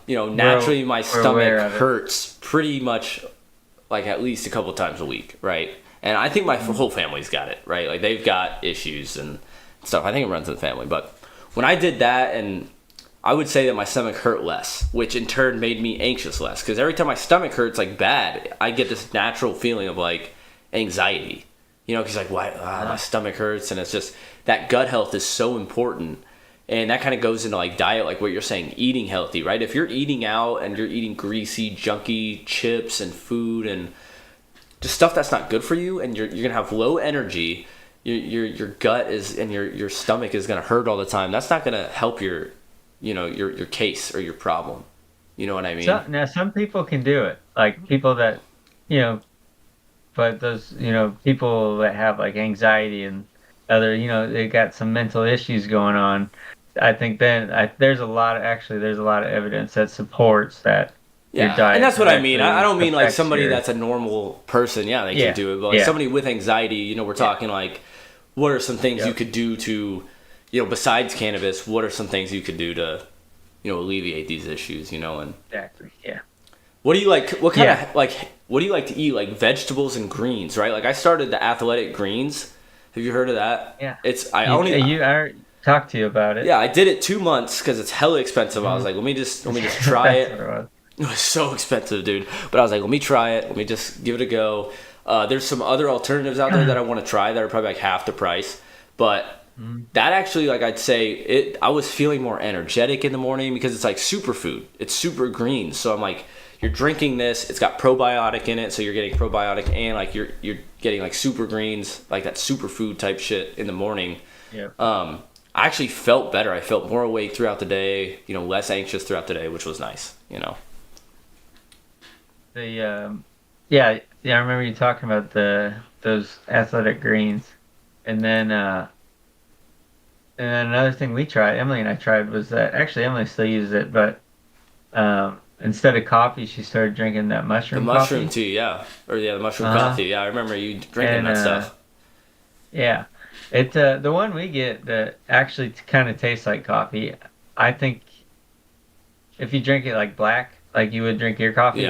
Naturally my stomach of it. hurts pretty much like at least a couple times a week, right? And I think my whole family's got it, right? Like they've got issues and stuff. I think it runs in the family. But when I did that, and I would say that my stomach hurt less, which in turn made me anxious less. Because every time my stomach hurts like bad, I get this natural feeling of like anxiety. Because like why my stomach hurts, and it's just that gut health is so important. And that kind of goes into like diet, like what you're saying, eating healthy, right? If you're eating out and you're eating greasy, junky chips and food and just stuff that's not good for you, and you're gonna have low energy, your gut is and your stomach is gonna hurt all the time. That's not gonna help your case or your problem. You know what I mean? Now some people can do it, like people that, but those people that have like anxiety and other they got some mental issues going on. I think there's a lot of evidence that supports that. Your diet and that's what I mean. I don't mean like affects somebody that's a normal person. Yeah, they can do it. But like somebody with anxiety, we're talking like, what are some things you could do to, besides cannabis, what are some things you could do to, alleviate these issues, and. Exactly. Yeah. What do you like? What kind of what do you like to eat? Like vegetables and greens, right? Like I started the athletic greens. Have you heard of that? Yeah. I talked to you about it. Yeah, I did it 2 months because it's hella expensive. I was like, let me just try it. It was so expensive, dude. But I was like, let me try it. Let me just give it a go. There's some other alternatives out there that I want to try that are probably like half the price. But that actually, like I'd say, I was feeling more energetic in the morning because it's like superfood. It's super green. So I'm like, you're drinking this. It's got probiotic in it, so you're getting probiotic and like you're getting like super greens, like that superfood type shit in the morning. Yeah. I actually felt better. I felt more awake throughout the day. Less anxious throughout the day, which was nice. I remember you talking about those athletic greens, and then another thing Emily and I tried, was that actually Emily still uses it, but instead of coffee, she started drinking that mushroom coffee. The mushroom tea, yeah, the mushroom coffee. Yeah, I remember you drinking that stuff. Yeah, the one we get that actually kind of tastes like coffee. I think if you drink it like black, like you would drink your coffee,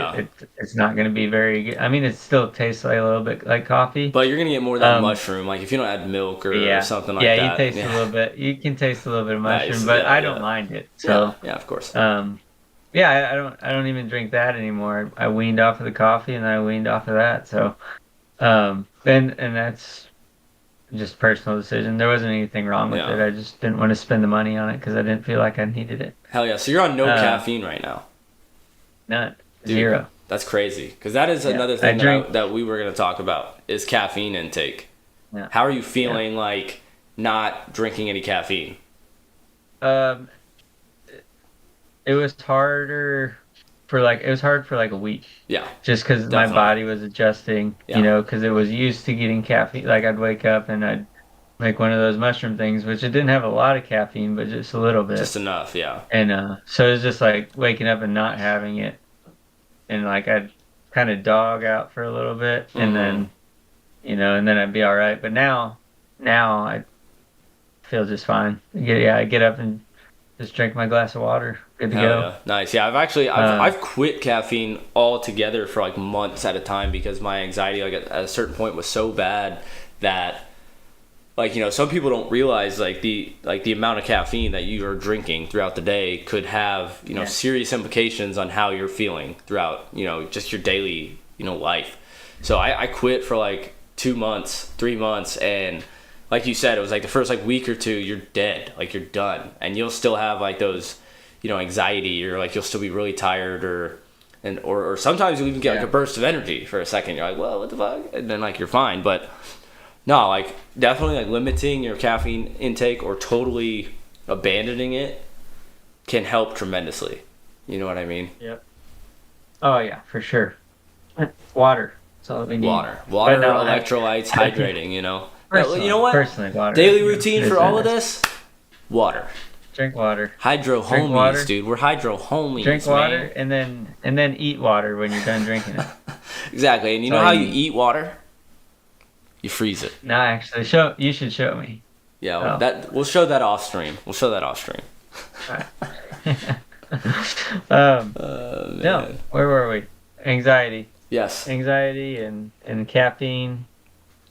it's not going to be very good. I mean, it still tastes like a little bit like coffee, but you're going to get more of that mushroom. Like if you don't add milk or something like that. Yeah, you taste a little bit. You can taste a little bit of mushroom, but I don't mind it. So yeah, of course. I don't even drink that anymore. I weaned off of the coffee and I weaned off of that. So, and that's just personal decision. There wasn't anything wrong with it. I just didn't want to spend the money on it because I didn't feel like I needed it. Hell yeah. So you're on no caffeine right now. None. Dude, 0. That's crazy. Because that is another thing that we were going to talk about is caffeine intake. Yeah. How are you feeling like not drinking any caffeine? It was harder for like a week. Yeah. Just because my body was adjusting, you know, because it was used to getting caffeine. Like I'd wake up and I'd make one of those mushroom things, which it didn't have a lot of caffeine, but just a little bit. Just enough, yeah. And so it was just like waking up and not having it. And like I'd kind of dog out for a little bit and then, you know, and then I'd be all right. But now I feel just fine. I get up and just drink my glass of water. Good to go. Yeah. Nice. Yeah, I've quit caffeine altogether for like months at a time because my anxiety like at a certain point was so bad that like, you know, some people don't realize like the amount of caffeine that you are drinking throughout the day could have, you know, serious implications on how you're feeling throughout, you know, just your daily, you know, life. So I quit for like 2 months, 3 months, and like you said, it was like the first like week or two, you're dead, like you're done, and you'll still have like those, you know, anxiety, or like you'll still be really tired, or sometimes you'll even get like a burst of energy for a second. You're like, well, what the fuck, and then like you're fine. But no, like definitely like limiting your caffeine intake or totally abandoning it can help tremendously. You know what I mean? Yep. Oh yeah, for sure. Water. That's all we need. Water, electrolytes, hydrating. You know. You know what? Personally, water. Daily routine for all of this: water. Drink water. Hydro homies, dude. We're hydro homies. Drink water, man. and then eat water when you're done drinking it. Exactly. And you know how you eat water? You freeze it. No, actually, you should show me. Yeah, we'll show that off stream. All right. No, where were we? Anxiety. Yes. Anxiety and caffeine.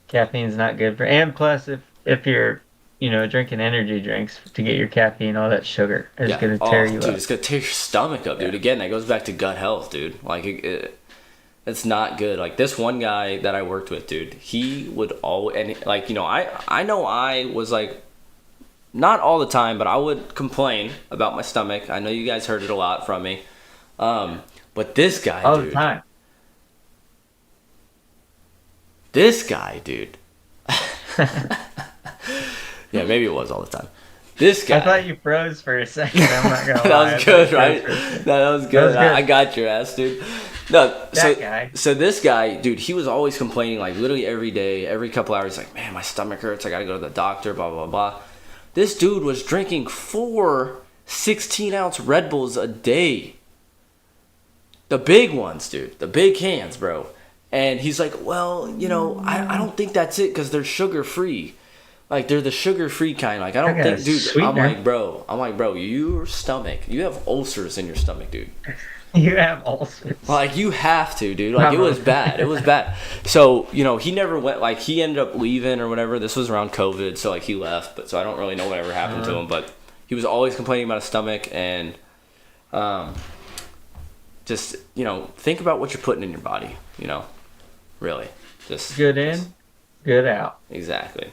Caffeine's not good for. And plus, if you're, you know, drinking energy drinks to get your caffeine, all that sugar is gonna tear you up. Dude, it's gonna tear your stomach up, dude. Again, that goes back to gut health, dude. Like it's not good. Like this one guy that I worked with, dude, he would always, and like, you know, I know I was like, not all the time, but I would complain about my stomach. I know you guys heard it a lot from me. But this guy, all the time. This guy, dude. Yeah, maybe it was all the time. This guy. I thought you froze for a second. I'm not gonna lie. That was good, right? No, that was good. I got your ass, dude. No, so this guy, dude, he was always complaining, like literally every day, every couple hours, like, man, my stomach hurts. I gotta go to the doctor. Blah blah blah. This dude was drinking 4 16-ounce Red Bulls a day. The big ones, dude. The big cans, bro. And he's like, well, you know, I don't think that's it because they're sugar-free. Like, they're the sugar-free kind. Like, I don't think, dude, I'm like, bro, your stomach, you have ulcers in your stomach, dude. You have ulcers. Like, you have to, dude. Like, it was bad. It was bad. So, you know, he never went, like, he ended up leaving or whatever. This was around COVID, so, like, he left. But so I don't really know whatever happened to him. But he was always complaining about his stomach. And just, you know, think about what you're putting in your body, you know. Really, just good in, good out. Exactly.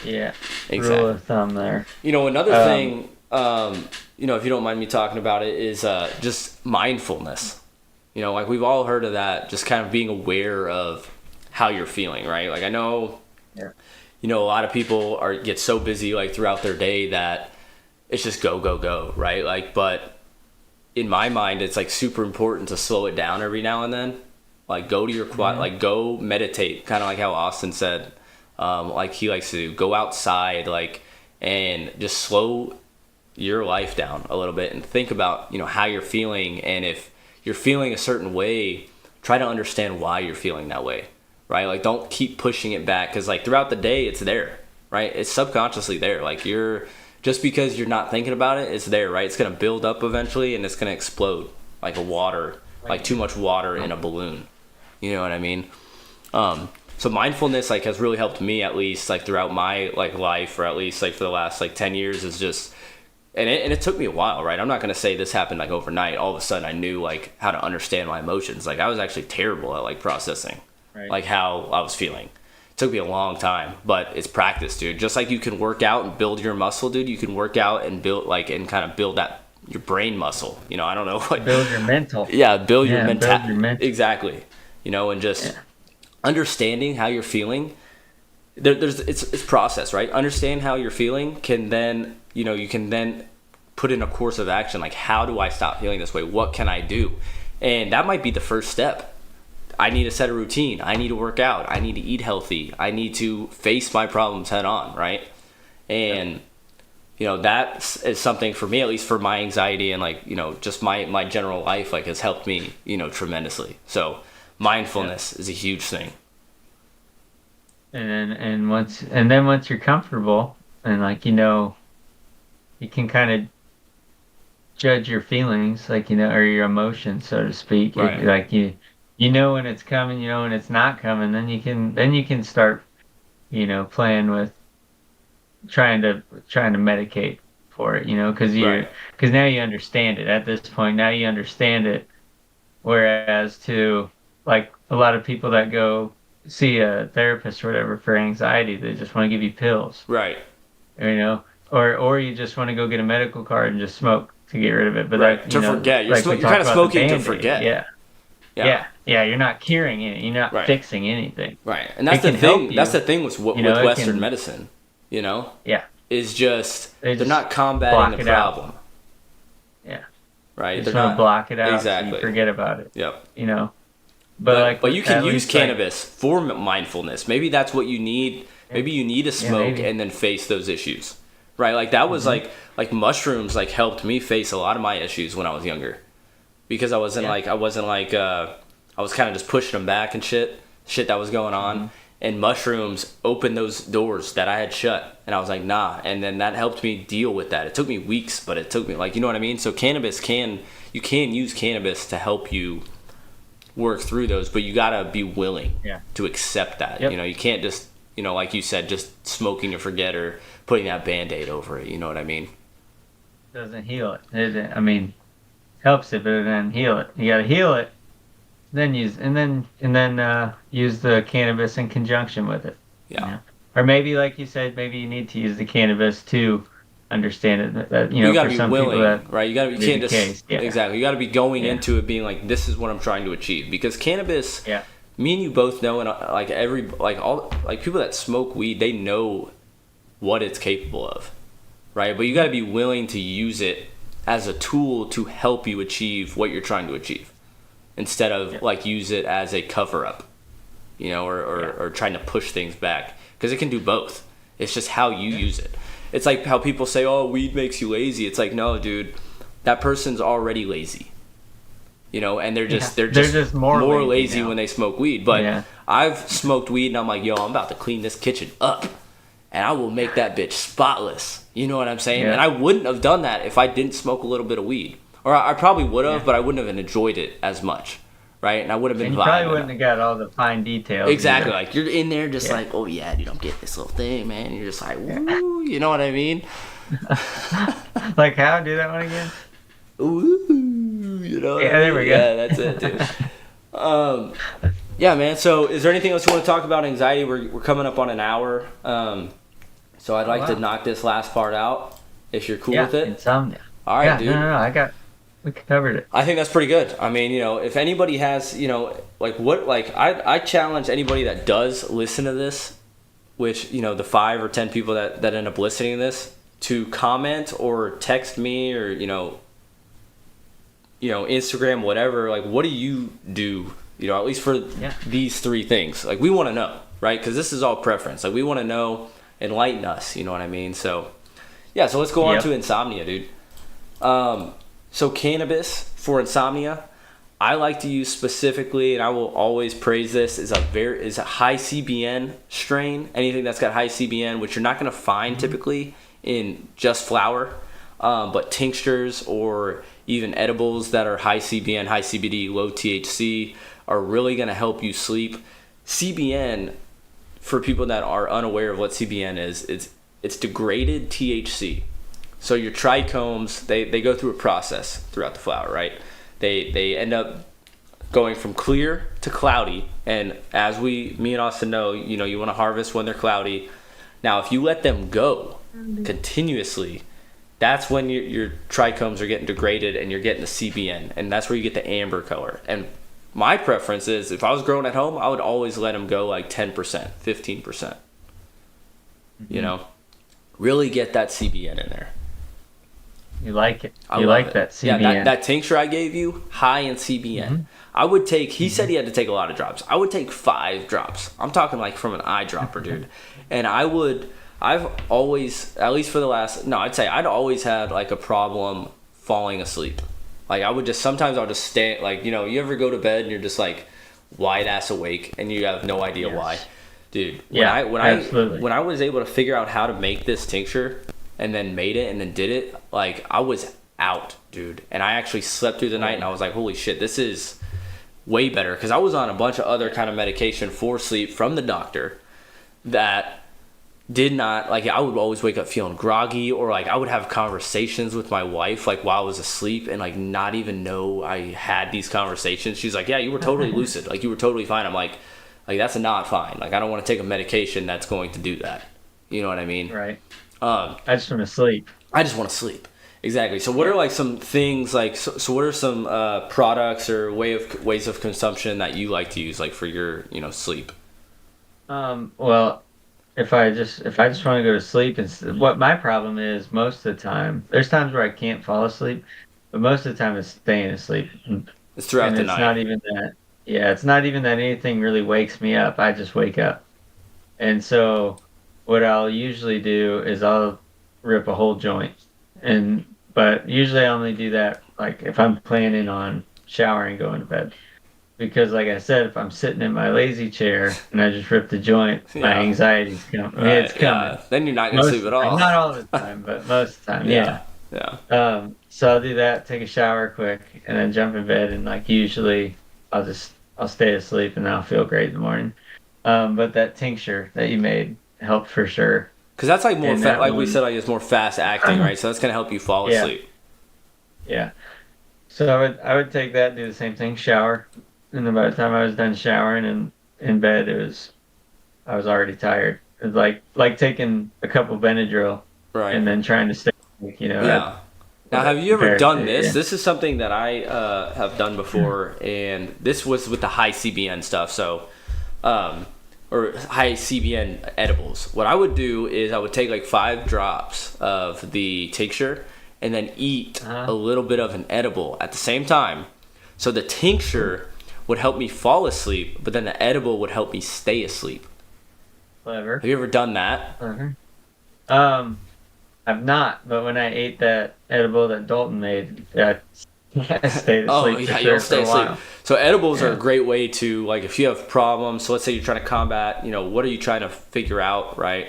Yeah. Exactly. Rule of thumb there. You know, another thing, you know, if you don't mind me talking about it, is just mindfulness. You know, like we've all heard of that, just kind of being aware of how you're feeling, right? Like I know, you know, a lot of people get so busy like throughout their day that it's just go, right? Like, but in my mind, it's like super important to slow it down every now and then. Like go to your quad, like go meditate, kind of like how Austin said, like he likes to do. Go outside, like, and just slow your life down a little bit and think about, you know, how you're feeling. And if you're feeling a certain way, try to understand why you're feeling that way, right? Like don't keep pushing it back because like throughout the day it's there, right? It's subconsciously there. Like just because you're not thinking about it, it's there, right? It's gonna build up eventually and it's gonna explode like like too much water in a balloon. You know what I mean? So mindfulness like has really helped me, at least like throughout my like life, or at least like for the last like 10 years, is just, and it took me a while, right? I'm not going to say this happened like overnight. All of a sudden I knew like how to understand my emotions. Like I was actually terrible at like processing like how I was feeling. took me a long time, but it's practice, dude. Just like you can work out and build your muscle, dude, you can work out and build and kind of build that your brain muscle. I don't know what. Build your mental. Yeah, build your mental. Exactly. And just understanding how you're feeling. It's process, right? Understand how you're feeling can then, you can then put in a course of action. Like, how do I stop feeling this way? What can I do? And that might be the first step. I need to set a routine. I need to work out. I need to eat healthy. I need to face my problems head on, right? And, that is something for me, at least for my anxiety and just my general life, has helped me, tremendously. So mindfulness is a huge thing. And then once you're comfortable and you can kind of judge your feelings, or your emotions, so to speak. Right. You know when it's coming, when it's not coming. Then you can start, playing with trying to medicate for it, because now you understand it. At this point, now you understand it. Whereas to a lot of people that go see a therapist or whatever for anxiety, they just want to give you pills, Right? Or you just want to go get a medical card and just smoke to get rid of it. But right. To forget, you're kind of smoking to forget. Yeah. You're not curing it. You're not fixing anything. Right, and that's the thing. That's the thing with Western medicine. Yeah. Is just they're not combating the problem. Yeah. Right. They're not block it out. Exactly. So you forget about it. Yep. But you can use cannabis for mindfulness. Maybe that's what you need. Maybe you need to smoke and then face those issues. Right. That was like mushrooms helped me face a lot of my issues when I was younger. Because I was kind of just pushing them back and shit that was going on. And mushrooms opened those doors that I had shut. And I was like, nah. And then that helped me deal with that. It took me weeks, but it took me you know what I mean? So you can use cannabis to help you work through those, but you gotta be willing to accept that. Yep. You can't just, like you said, just smoking to forget or putting that Band-Aid over it. You know what I mean? Doesn't heal it. Helps it, but it doesn't heal it. You gotta heal it, then use the cannabis in conjunction with it. Yeah. Or maybe, like you said, maybe you need to use the cannabis to understand it. That you gotta for be some willing, people right? You can't just exactly. You gotta be going Yeah. into it being like, this is what I'm trying to achieve. Because cannabis, Yeah. me and you both know, and all people that smoke weed, they know what it's capable of, right? But you gotta be willing to use it as a tool to help you achieve what you're trying to achieve, instead of use it as a cover up, or trying to push things back, because it can do both. It's just how you use it. It's like how people say, oh, weed makes you lazy. It's like, no, dude, that person's already lazy, and they're just more lazy when they smoke weed. But I've smoked weed and I'm like, yo, I'm about to clean this kitchen up and I will make that bitch spotless. You know what I'm saying? Yeah. And I wouldn't have done that if I didn't smoke a little bit of weed. Or I probably would have, but I wouldn't have enjoyed it as much, right? And I would have been And you probably wouldn't have got all the fine details. Exactly. Either. You're in there just oh yeah, dude, I'm getting this little thing, man. And you're just like, woo, you know what I mean? How? Do that one again? Ooh, there we go. Yeah, that's it, dude. Yeah, man. So is there anything else you want to talk about anxiety? We're coming up on an hour. So I'd like to knock this last part out, if you're cool with it. Insomnia. All right, dude. No, we covered it. I think that's pretty good. I mean, if anybody has, I challenge anybody that does listen to this, which, the 5 or 10 people that end up listening to this, to comment or text me or, Instagram, whatever. What do you do, at least for these 3 things? We want to know, right? Because this is all preference. We want to know, enlighten us, you know what I mean? So, yeah, so let's go on to insomnia, dude. So cannabis for insomnia, I like to use specifically, and I will always praise this, is a high CBN strain. Anything that's got high CBN, which you're not going to find typically in just flower, but tinctures or even edibles that are high CBN, high CBD, low THC are really going to help you sleep. CBN, for people that are unaware of what CBN is, it's degraded THC. So your trichomes, they go through a process throughout the flower, right? They end up going from clear to cloudy, and as me and Austin know, you want to harvest when they're cloudy. Now, if you let them go continuously, that's when your trichomes are getting degraded and you're getting the CBN, and that's where you get the amber color. And my preference is, if I was growing at home, I would always let them go like 10%, 15%. Really get that CBN in there. You like it. I you love like it. that CBN. Yeah, that tincture I gave you, high in CBN. I would take, he said he had to take a lot of drops. I would take 5 drops. I'm talking like from an eyedropper, dude. And I've always, at least for the last, no, I'd say I'd always had like a problem falling asleep. Like sometimes I'll just stay, like, you ever go to bed and you're just like wide ass awake and you have no idea why. Dude, when I was able to figure out how to make this tincture and then made it and then did it, like, I was out, dude. And I actually slept through the night and I was like, holy shit, this is way better. Because I was on a bunch of other kind of medication for sleep from the doctor that did not, like, I would always wake up feeling groggy, or like I would have conversations with my wife like while I was asleep and like not even know I had these conversations. She's like, yeah, you were totally lucid, like you were totally fine. I'm like that's not fine. Like, I don't want to take a medication that's going to do that. You know what I mean? Right. I just want to sleep. I just want to sleep. Exactly. So what are like some things, like, so what are some products or ways of consumption that you like to use, like, for your, sleep? Well, if I just want to go to sleep, and what my problem is, most of the time, there's times where I can't fall asleep, but most of the time it's staying asleep. It's throughout the night. It's not even that. Yeah, it's not even that anything really wakes me up. I just wake up. And so what I'll usually do is I'll rip a whole joint. But usually I only do that like if I'm planning on showering, going to bed. Because like I said, if I'm sitting in my lazy chair and I just rip the joint, my anxiety's coming. I mean, it's coming. Yeah. Then you're not going to sleep at all. Not all the time, but most of the time, yeah. So I'll do that, take a shower quick, and then jump in bed, and like usually I'll stay asleep and then I'll feel great in the morning. But that tincture that you made helped for sure. Because that's like more, we said, like, it's more fast acting, right? So that's going to help you fall asleep. Yeah. So I would take that, do the same thing, shower. And then by the time I was done showering and in bed, I was already tired. It was like taking a couple Benadryl, right, and then trying to stay awake, Yeah. Now, have you ever done this? Yeah. This is something that I have done before, and this was with the high CBN stuff. So, or high CBN edibles. What I would do is I would take like 5 drops of the tincture and then eat a little bit of an edible at the same time. So the tincture would help me fall asleep, but then the edible would help me stay asleep. Clever. Have you ever done that? Clever. I've not, but when I ate that edible that Dalton made, I stayed asleep for sure for a while. So edibles are a great way to, like, if you have problems, so let's say you're trying to combat, what are you trying to figure out, right?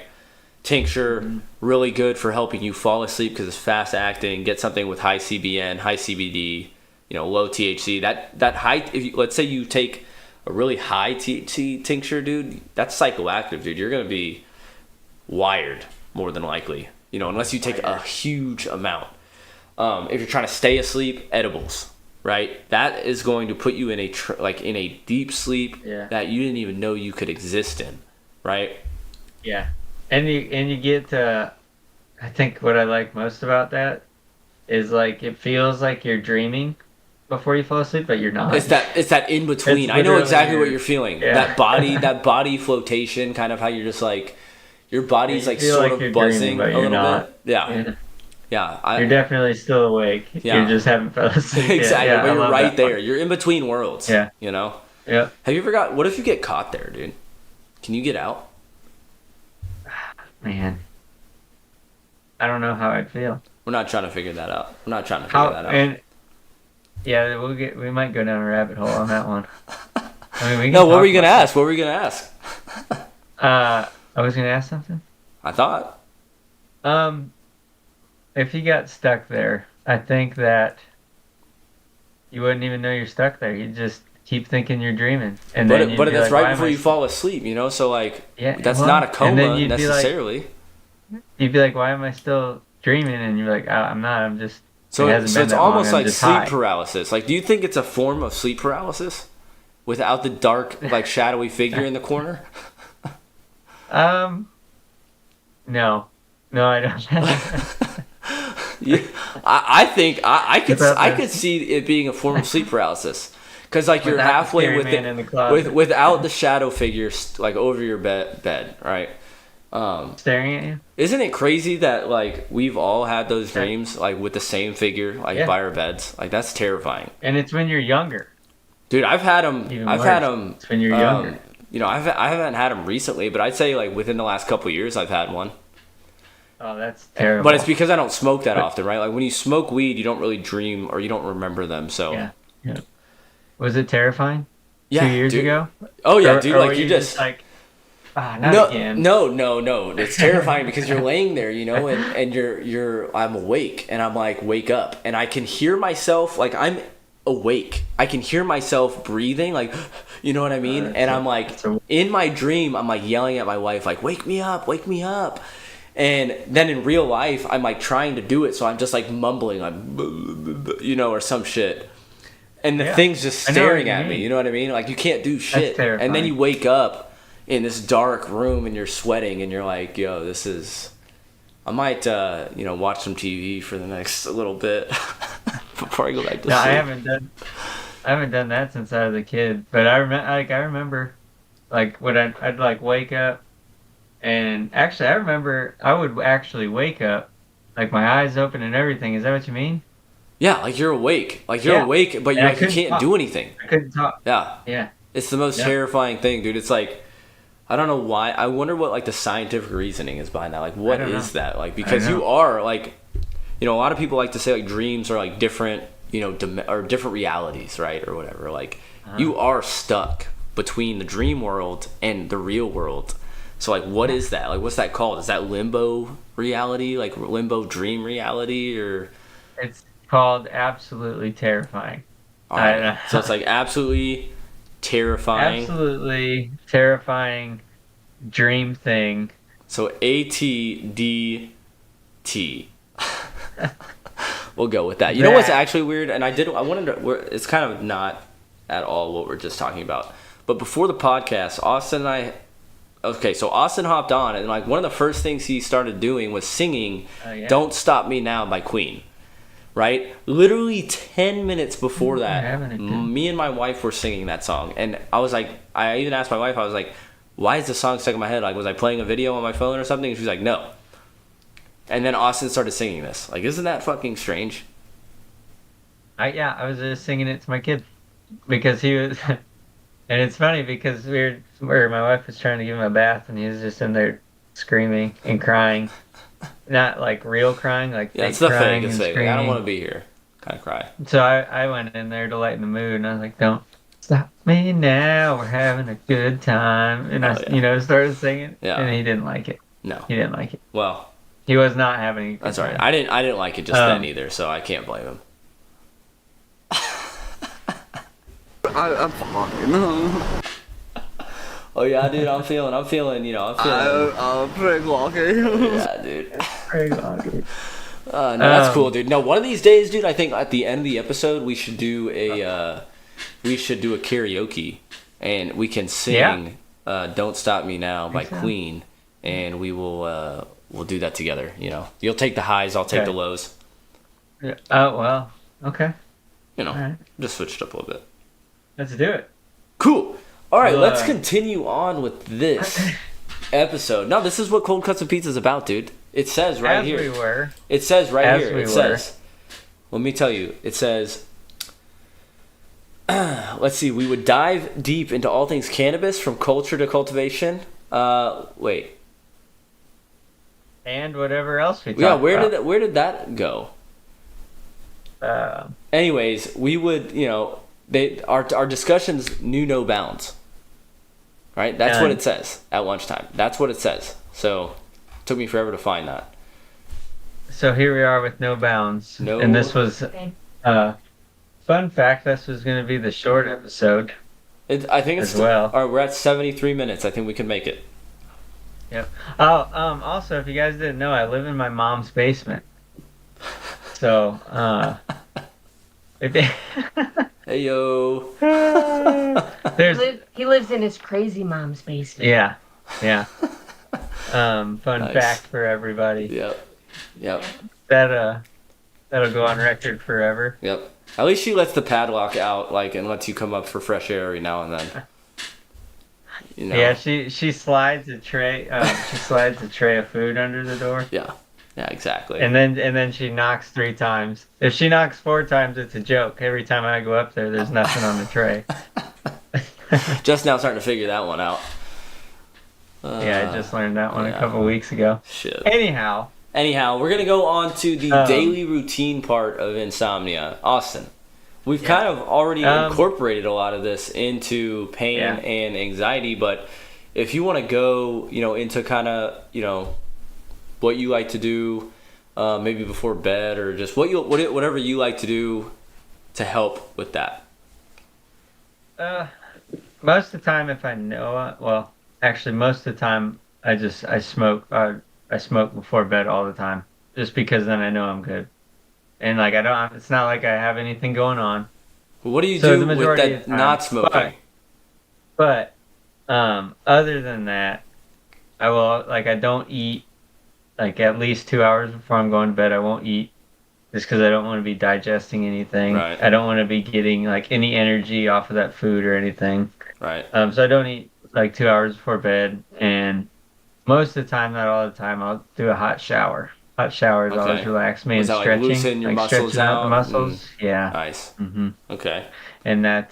Tincture, really good for helping you fall asleep because it's fast acting. Get something with high CBN, high CBD, low THC. That high, let's say you take a really high THC tincture, dude, that's psychoactive, dude. You're going to be wired more than likely, unless you take a huge amount. If you're trying to stay asleep, edibles, right? That is going to put you in a deep sleep that you didn't even know you could exist in, right? Yeah. And you get I think what I like most about that is, like, it feels like you're dreaming before you fall asleep, but you're not. It's that in between. I know exactly what you're feeling. Yeah. That body flotation, kind of how you're just like, your body's like sort of buzzing a little bit. Yeah. Yeah. You're definitely still awake. Yeah. You just haven't fell asleep yet. Exactly. Yeah, but you're right there. You're in between worlds. Yeah. Yeah. Have you ever what if you get caught there, dude? Can you get out? Man, I don't know how I'd feel. We're not trying to figure that out. And we might go down a rabbit hole on that one. No, what were you gonna ask? What were you gonna ask? I was gonna ask something. I thought. If you got stuck there, I think that you wouldn't even know you're stuck there. You'd just keep thinking you're dreaming, but that's right before you fall asleep, so like, that's not a coma necessarily. You'd be like, why am I still dreaming? And you're like, I'm not, I'm just, so it's almost like sleep paralysis. Like, do you think it's a form of sleep paralysis? without the dark, like shadowy figure in the corner? No, I don't. Yeah, I think I could the- see it being a form of sleep paralysis, because like you're Without the halfway scary with man in the closet. without the shadow figure like over your bed, right? Staring at you. Isn't it crazy that like we've all had those dreams like with the same figure like Yeah. by our beds? Like that's terrifying, And it's when you're younger. dude. I've had them. Even I've worse. had them. It's when you're younger. You know, I haven't had them recently, but I'd say like within the last couple of years I've had one. Oh, that's terrible. But it's because I don't smoke that often, right? Like when you smoke weed, you don't really dream or you don't remember them. So yeah. Was it terrifying? yeah, 2 years dude. ago? Oh yeah, Or- dude. or Like were you just like, not again. No. It's terrifying because you're laying there, you know, and I'm awake and I'm like, wake up, and I can hear myself, like I'm awake. I can hear myself breathing, like, you know what I mean? And I'm like, in my dream, I'm like yelling at my wife, like, wake me up. And then in real life, I'm like trying to do it, so I'm just like mumbling, like, you know, or some shit. And the thing's just staring at me, you know what I mean? Like you can't do shit. And then you wake up in this dark room and you're sweating and you're like, yo, this is... I might, you know, watch some TV for the next little bit before I go back to sleep. I haven't done that since I was a kid. But I remember, like when I'd like wake up, and actually I remember I would actually wake up, like my eyes open and everything. Is that what you mean? Yeah, like you're awake. Like you're awake, but you can't do anything. I couldn't talk. Yeah. Yeah. It's the most terrifying thing, dude. It's like, I don't know why. I wonder what like the scientific reasoning is behind that. Like, what is that? Like, because you are like, you know, a lot of people like to say like dreams are like different, you know, or different realities, right, or whatever. Like, you are stuck between the dream world and the real world. So like, what is that? Like, what's that called? Is that limbo reality? Like limbo dream reality, or? It's called absolutely terrifying. All right. So it's like absolutely terrifying. Absolutely terrifying dream thing. So ATDT. We'll go with that. You know what's actually weird? And I wanted to, it's kind of not at all what we're just talking about. But before the podcast, Austin and I, so Austin hopped on, and like one of the first things he started doing was singing Don't Stop Me Now by Queen. Right? Literally 10 minutes before that, me and my wife were singing that song. And I was like, I even asked my wife, I was like, why is the song stuck in my head? Like, was I playing a video on my phone or something? And she's like, no. And then Austin started singing this. Like, isn't that fucking strange? I was just singing it to my kid because he was, and it's funny because my wife was trying to give him a bath and he was just in there screaming and crying. Not like real crying, like it's the crying fake. It's fake. Like, I don't want to be here. Kind of cry. So I went in there to lighten the mood, and I was like, "Don't stop me now. We're having a good time." And I started singing. Yeah. And he didn't like it. No. He didn't like it. Well, he was not having a good that's time. all right. I didn't like it just then either, so I can't blame him. I'm fine. Oh yeah, dude, I'm feeling, you know, I'm pretty lucky. Yeah, dude. No, Um, that's cool, dude. No, one of these days, dude, I think at the end of the episode we should do a karaoke, and we can sing "Don't Stop Me Now" by Queen, and we'll do that together. You know, you'll take the highs, I'll take the lows. Oh well, okay. You know, right. Just switch it up a little bit. Let's do it. Cool. All right, let's continue on with this episode. No, this is what Cold Cuts and Pizza is about, dude. It says right here. It says right here. It says. Let me tell you. It says. Let's see. We would dive deep into all things cannabis, from culture to cultivation. Wait. And whatever else we talked Yeah, about. where did that go? Anyways, we would, you know, our discussions knew no bounds. Right? That's what it says at lunchtime. That's what it says. So, it took me forever to find that. So here we are with no bounds. And this was, fun fact, this was going to be the short episode. I think it's as well. All right, we're at 73 minutes. I think we can make it. Yep. Oh, also, if you guys didn't know, I live in my mom's basement. So, Hey yo. There's He lives in his crazy mom's basement. yeah. Fun Nice. fact for everybody. Yep. That'll go on record forever. Yep. At least she lets the padlock out, like, and lets you come up for fresh air every now and then. You know? Yeah, she slides a tray. She slides a tray of food under the door. Yeah, exactly. And then she knocks 3 times. If she knocks 4 times, it's a joke. Every time I go up there, there's nothing on the tray. Just now starting to figure that one out. Yeah, I just learned that one yeah. a couple weeks ago. Shit. Anyhow, we're going to go on to the daily routine part of insomnia. Austin, we've kind of already incorporated a lot of this into pain and anxiety, but if you want to go, into kind of, what you like to do, maybe before bed, or just whatever you like to do to help with that. Most of the time, if I know, actually, most of the time, I smoke. I smoke before bed all the time, just because then I know I'm good. And like it's not like I have anything going on. What do you do with that time, not smoking? But other than that, I don't eat like at least 2 hours before I'm going to bed. I won't eat just because I don't want to be digesting anything. Right. I don't want to be getting like any energy off of that food or anything. Right. So I don't eat like 2 hours before bed, and most of the time, not all the time, I'll do a hot shower. Hot showers always relax me, and that, stretching, loosen your muscles stretching out out? the muscles. Yeah. Nice. Mm-hmm. Okay. And that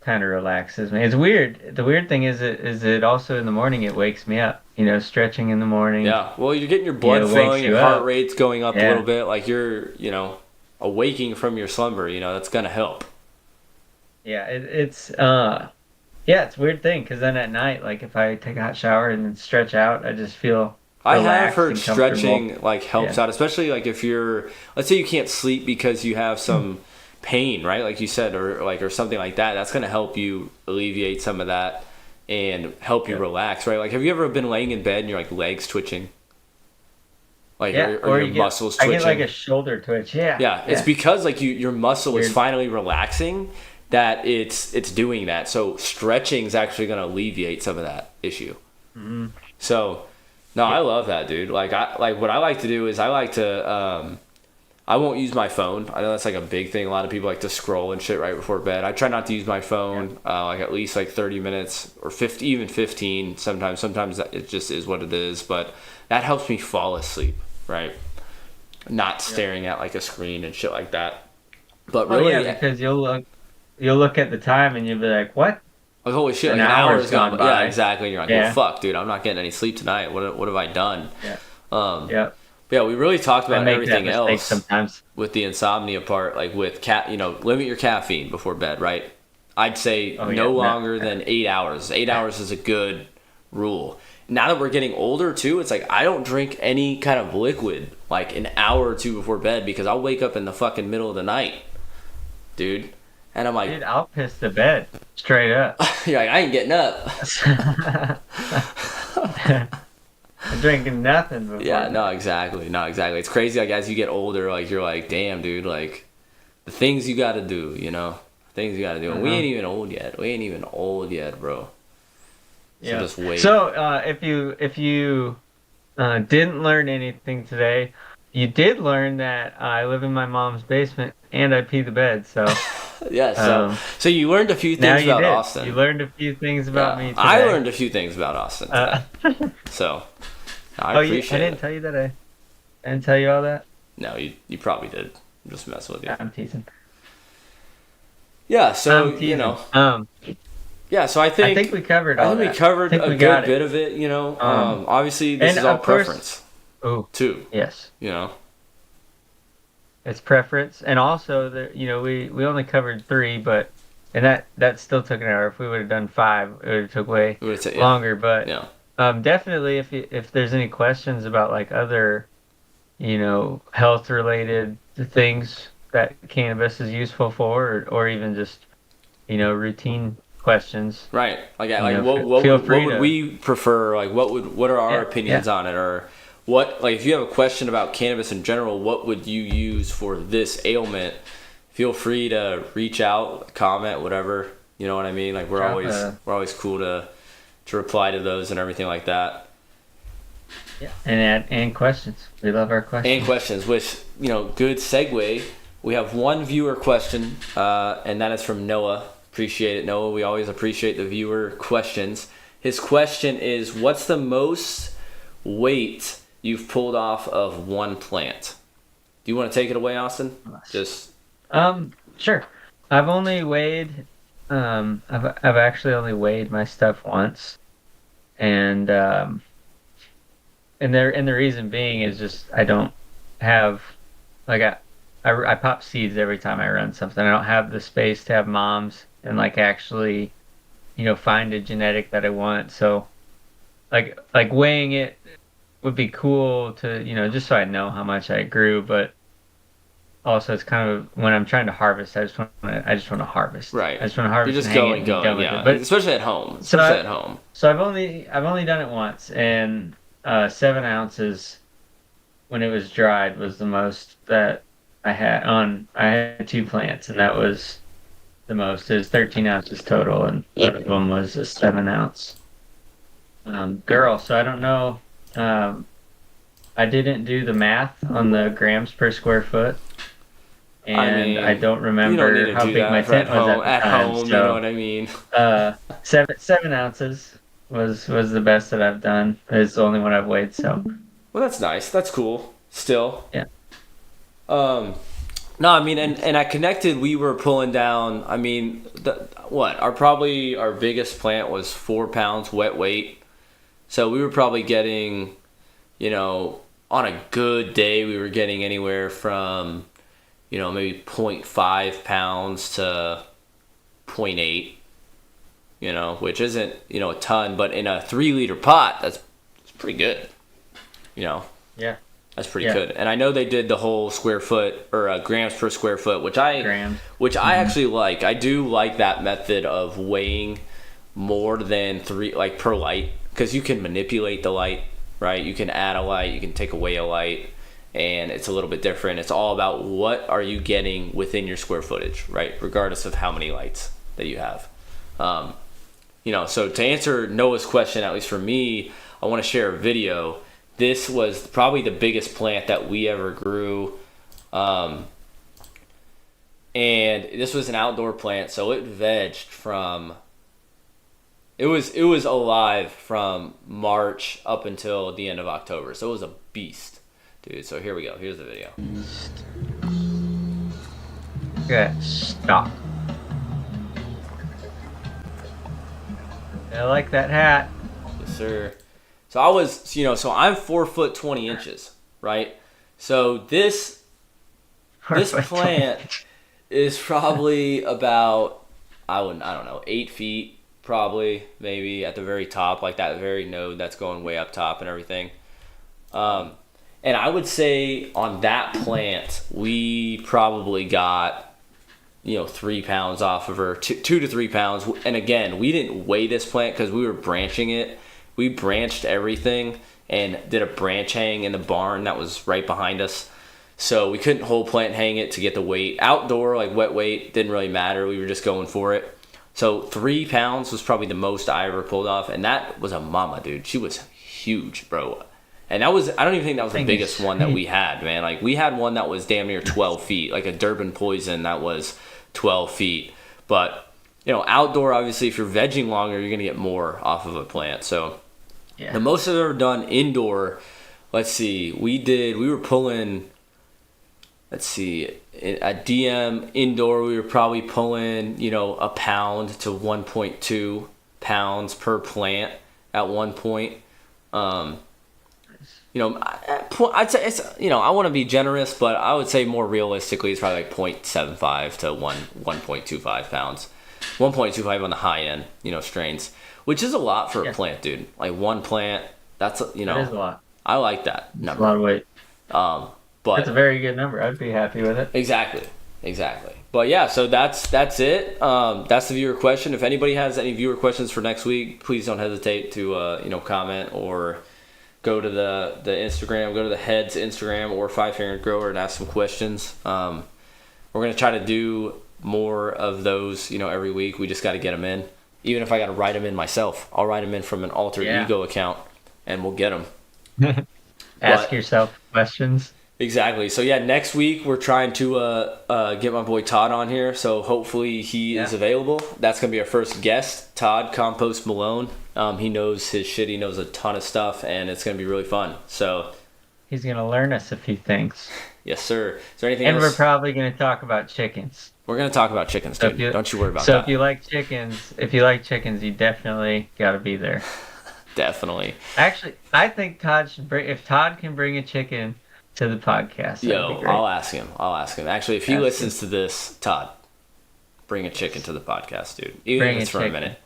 kind of relaxes me. It's weird. The weird thing is it also in the morning it wakes me up. Stretching in the morning. Yeah. Well, you're getting your blood flowing, your heart rate's going up a little bit. Like you're, awaking from your slumber. That's gonna help. Yeah. It's it's a weird thing because then at night, like if I take a hot shower and then stretch out, I just feel. I have heard stretching helps out, especially like if let's say you can't sleep because you have some pain, right? Like you said, or something like that. That's gonna help you alleviate some of that and help you relax, right? Like, have you ever been laying in bed and your legs twitching, or your muscles twitching? I get like a shoulder twitch. Yeah. It's because your muscle is finally relaxing that it's doing that. So stretching is actually gonna alleviate some of that issue. Mm-hmm. So. No, I love that, dude. What I like to do is I like to I won't use my phone. I know that's like a big thing. A lot of people like to scroll and shit right before bed. I try not to use my phone at least 30 minutes or 50, even 15 sometimes. Sometimes it just is what it is, but that helps me fall asleep, right? Not staring at a screen and shit like that. But really because you'll look at the time and you'll be like, "What?" Like, holy shit, an hour's gone by. by. Yeah, exactly. You're like, well, fuck, dude, I'm not getting any sleep tonight. What have I done? Yeah. But yeah, we really talked about everything else sometimes with the insomnia part, with limit your caffeine before bed, right? I'd say no longer than 8 hours. 8 hours is a good rule. Now that we're getting older too, it's I don't drink any kind of liquid an hour or two before bed because I'll wake up in the fucking middle of the night, dude. And I'm like, dude, I'll piss the bed straight up. You're like, I ain't getting up. I'm drinking nothing before. Yeah, no, exactly. It's crazy. As you get older, you're like, damn, dude, the things you got to do, things you got to do. And we ain't even old yet. Bro. So just wait. So if you didn't learn anything today, you did learn that I live in my mom's basement and I pee the bed. So. Yeah, so you learned a few things about Austin. You learned a few things about me today. I learned a few things about Austin today. So, I appreciate it. I didn't tell you that I didn't tell you all that? No, you probably did. I'm just messing with you. I'm teasing. Yeah, so, yeah, so I think we covered all that. I think we covered a good bit of it, obviously this is all preference. Oh, too. Yes. It's preference, and also we only covered 3, but that still took an hour. If we would have done 5, it would have took way longer. But definitely, if there's any questions about other health related things that cannabis is useful for, or even just routine questions, right? What would we prefer? What are our opinions on it, or what, like, if you have a question about cannabis in general, what would you use for this ailment? Feel free to reach out, comment, whatever. You know what I mean? Like, we're always cool to reply to those and everything like that. Yeah, and questions. We love our questions. And questions, which, good segue. We have one viewer question, and that is from Noah. Appreciate it, Noah. We always appreciate the viewer questions. His question is, what's the most weight you've pulled off of one plant? Do you want to take it away, Austin? Sure. I've only weighed, I've actually only weighed my stuff once, and the reason being is just I don't have, like, I pop seeds every time I run something. I don't have the space to have moms and like actually, find a genetic that I want. So, like weighing it would be cool to, just so I know how much I grew, but also it's kind of when I'm trying to harvest, I just want to harvest. Right. I just want to harvest. You're just and hang it and be going, done with yeah. it. But especially at home. So I've only done it once, and 7 ounces when it was dried was the most that I had. I had 2 plants, and that was the most. It was 13 ounces total, and one of them was a 7 ounce girl. So I don't know. I didn't do the math on the grams per square foot, and I don't remember how big my tent was at the time. Home, you know what I mean? 7 ounces was the best that I've done. It's the only one I've weighed. So. Well, that's nice. That's cool. Still. Yeah. No, I mean, and I connected. We were pulling down. I mean, our biggest plant was 4 pounds wet weight. So we were probably getting, on a good day, we were getting anywhere from, maybe 0.5 pounds to 0.8, which isn't, a ton, but in a 3-liter pot, that's pretty good, Yeah. That's pretty good. And I know they did the whole square foot or grams per square foot, which I actually like. I do like that method of weighing more than 3, like per light, because you can manipulate the light, right? You can add a light, you can take away a light, and it's a little bit different. It's all about what are you getting within your square footage, right? Regardless of how many lights that you have. So to answer Noah's question, at least for me, I want to share a video. This was probably the biggest plant that we ever grew. And this was an outdoor plant, so it vegged from... It was alive from March up until the end of October. So it was a beast, dude. So here we go. Here's the video. Okay, stop. I like that hat. Yes, sir. So I was, so I'm 4 foot 20 inches, right? So this plant is probably about, I don't know, 8 feet, probably, maybe at the very top, like that very node that's going way up top and everything. And I would say on that plant, we probably got, 3 pounds off of her, 2 to 3 pounds. And again, we didn't weigh this plant because we were branching it. We branched everything and did a branch hang in the barn that was right behind us. So we couldn't whole plant hang it to get the weight. Outdoor, like wet weight, didn't really matter. We were just going for it. So 3 pounds was probably the most I ever pulled off. And that was a mama, dude. She was huge, bro. And I don't even think that was the biggest one that we had, man. Like, we had one that was damn near 12 feet, like a Durban poison that was 12 feet. But, outdoor, obviously, if you're vegging longer, you're going to get more off of a plant. So the most I've ever done indoor, let's see, we were pulling, at DM indoor, we were probably pulling, a pound to 1.2 pounds per plant at one point. I'd say it's, I want to be generous, but I would say more realistically, it's probably like 0.75 to 1.25 pounds. 1.25 on the high end, strains, which is a lot for a plant, dude. Like one plant, that's, that is a lot. I like that number. That's a lot of weight. But that's a very good number. I'd be happy with it. Exactly. But yeah, so that's it. That's the viewer question. If anybody has any viewer questions for next week, please don't hesitate to comment or go to the Instagram, go to the Heads Instagram or Five Fingered Grower and ask some questions. We're gonna try to do more of those, every week. We just got to get them in. Even if I got to write them in myself, I'll write them in from an alter ego account, and we'll get them. Ask yourself questions. Exactly. So yeah, next week we're trying to get my boy Todd on here. So hopefully he is available. That's gonna be our first guest, Todd Compost Malone. He knows his shit. He knows a ton of stuff, and it's gonna be really fun. So he's gonna learn us a few things. Yes, sir. Is there anything else? And we're probably gonna talk about chickens. We're gonna talk about chickens, dude. Don't you worry about that. So if you like chickens, you definitely gotta be there. Definitely. Actually, I think Todd should bring. If Todd can bring a chicken to the podcast, that'd be great. I'll ask him. Actually, if he listens to this, Todd, bring a chicken to the podcast, dude. Even if it's for a minute.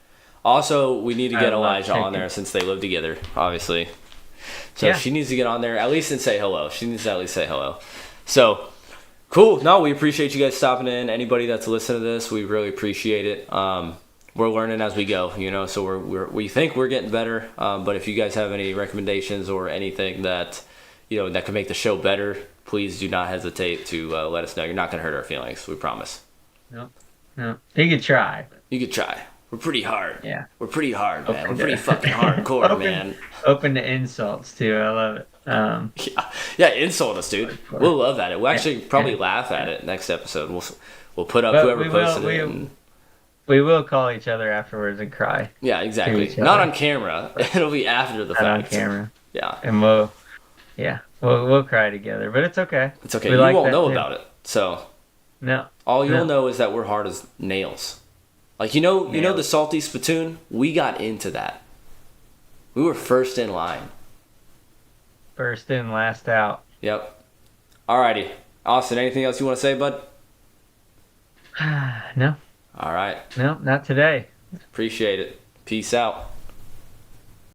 Also, we need to get Elijah on there since they live together, obviously. So she needs to get on there at least and say hello. She needs to at least say hello. So, cool. No, we appreciate you guys stopping in. Anybody that's listening to this, we really appreciate it. We're learning as we go, so we think we're getting better. But if you guys have any recommendations or anything that, that could make the show better, please do not hesitate to let us know. You're not going to hurt our feelings. We promise. No. You could try. You could try. We're pretty hard. Yeah. We're pretty hard, man. We're pretty fucking hardcore, man. Open to insults, too. I love it. Yeah, insult us, dude. We'll love at it. We'll actually probably laugh at it next episode. We'll put up whoever posted it. We will call each other afterwards and cry. Yeah, exactly. Not on camera. It'll be after the fact. Not on camera. Yeah. And we'll cry together, but it's okay. It's okay. You won't know about it. So all you'll know is that we're hard as nails. Like you know the salty spittoon? We got into that. We were first in line. First in, last out. Yep. Alrighty. Austin, anything else you want to say, bud? No. All right. No, not today. Appreciate it. Peace out.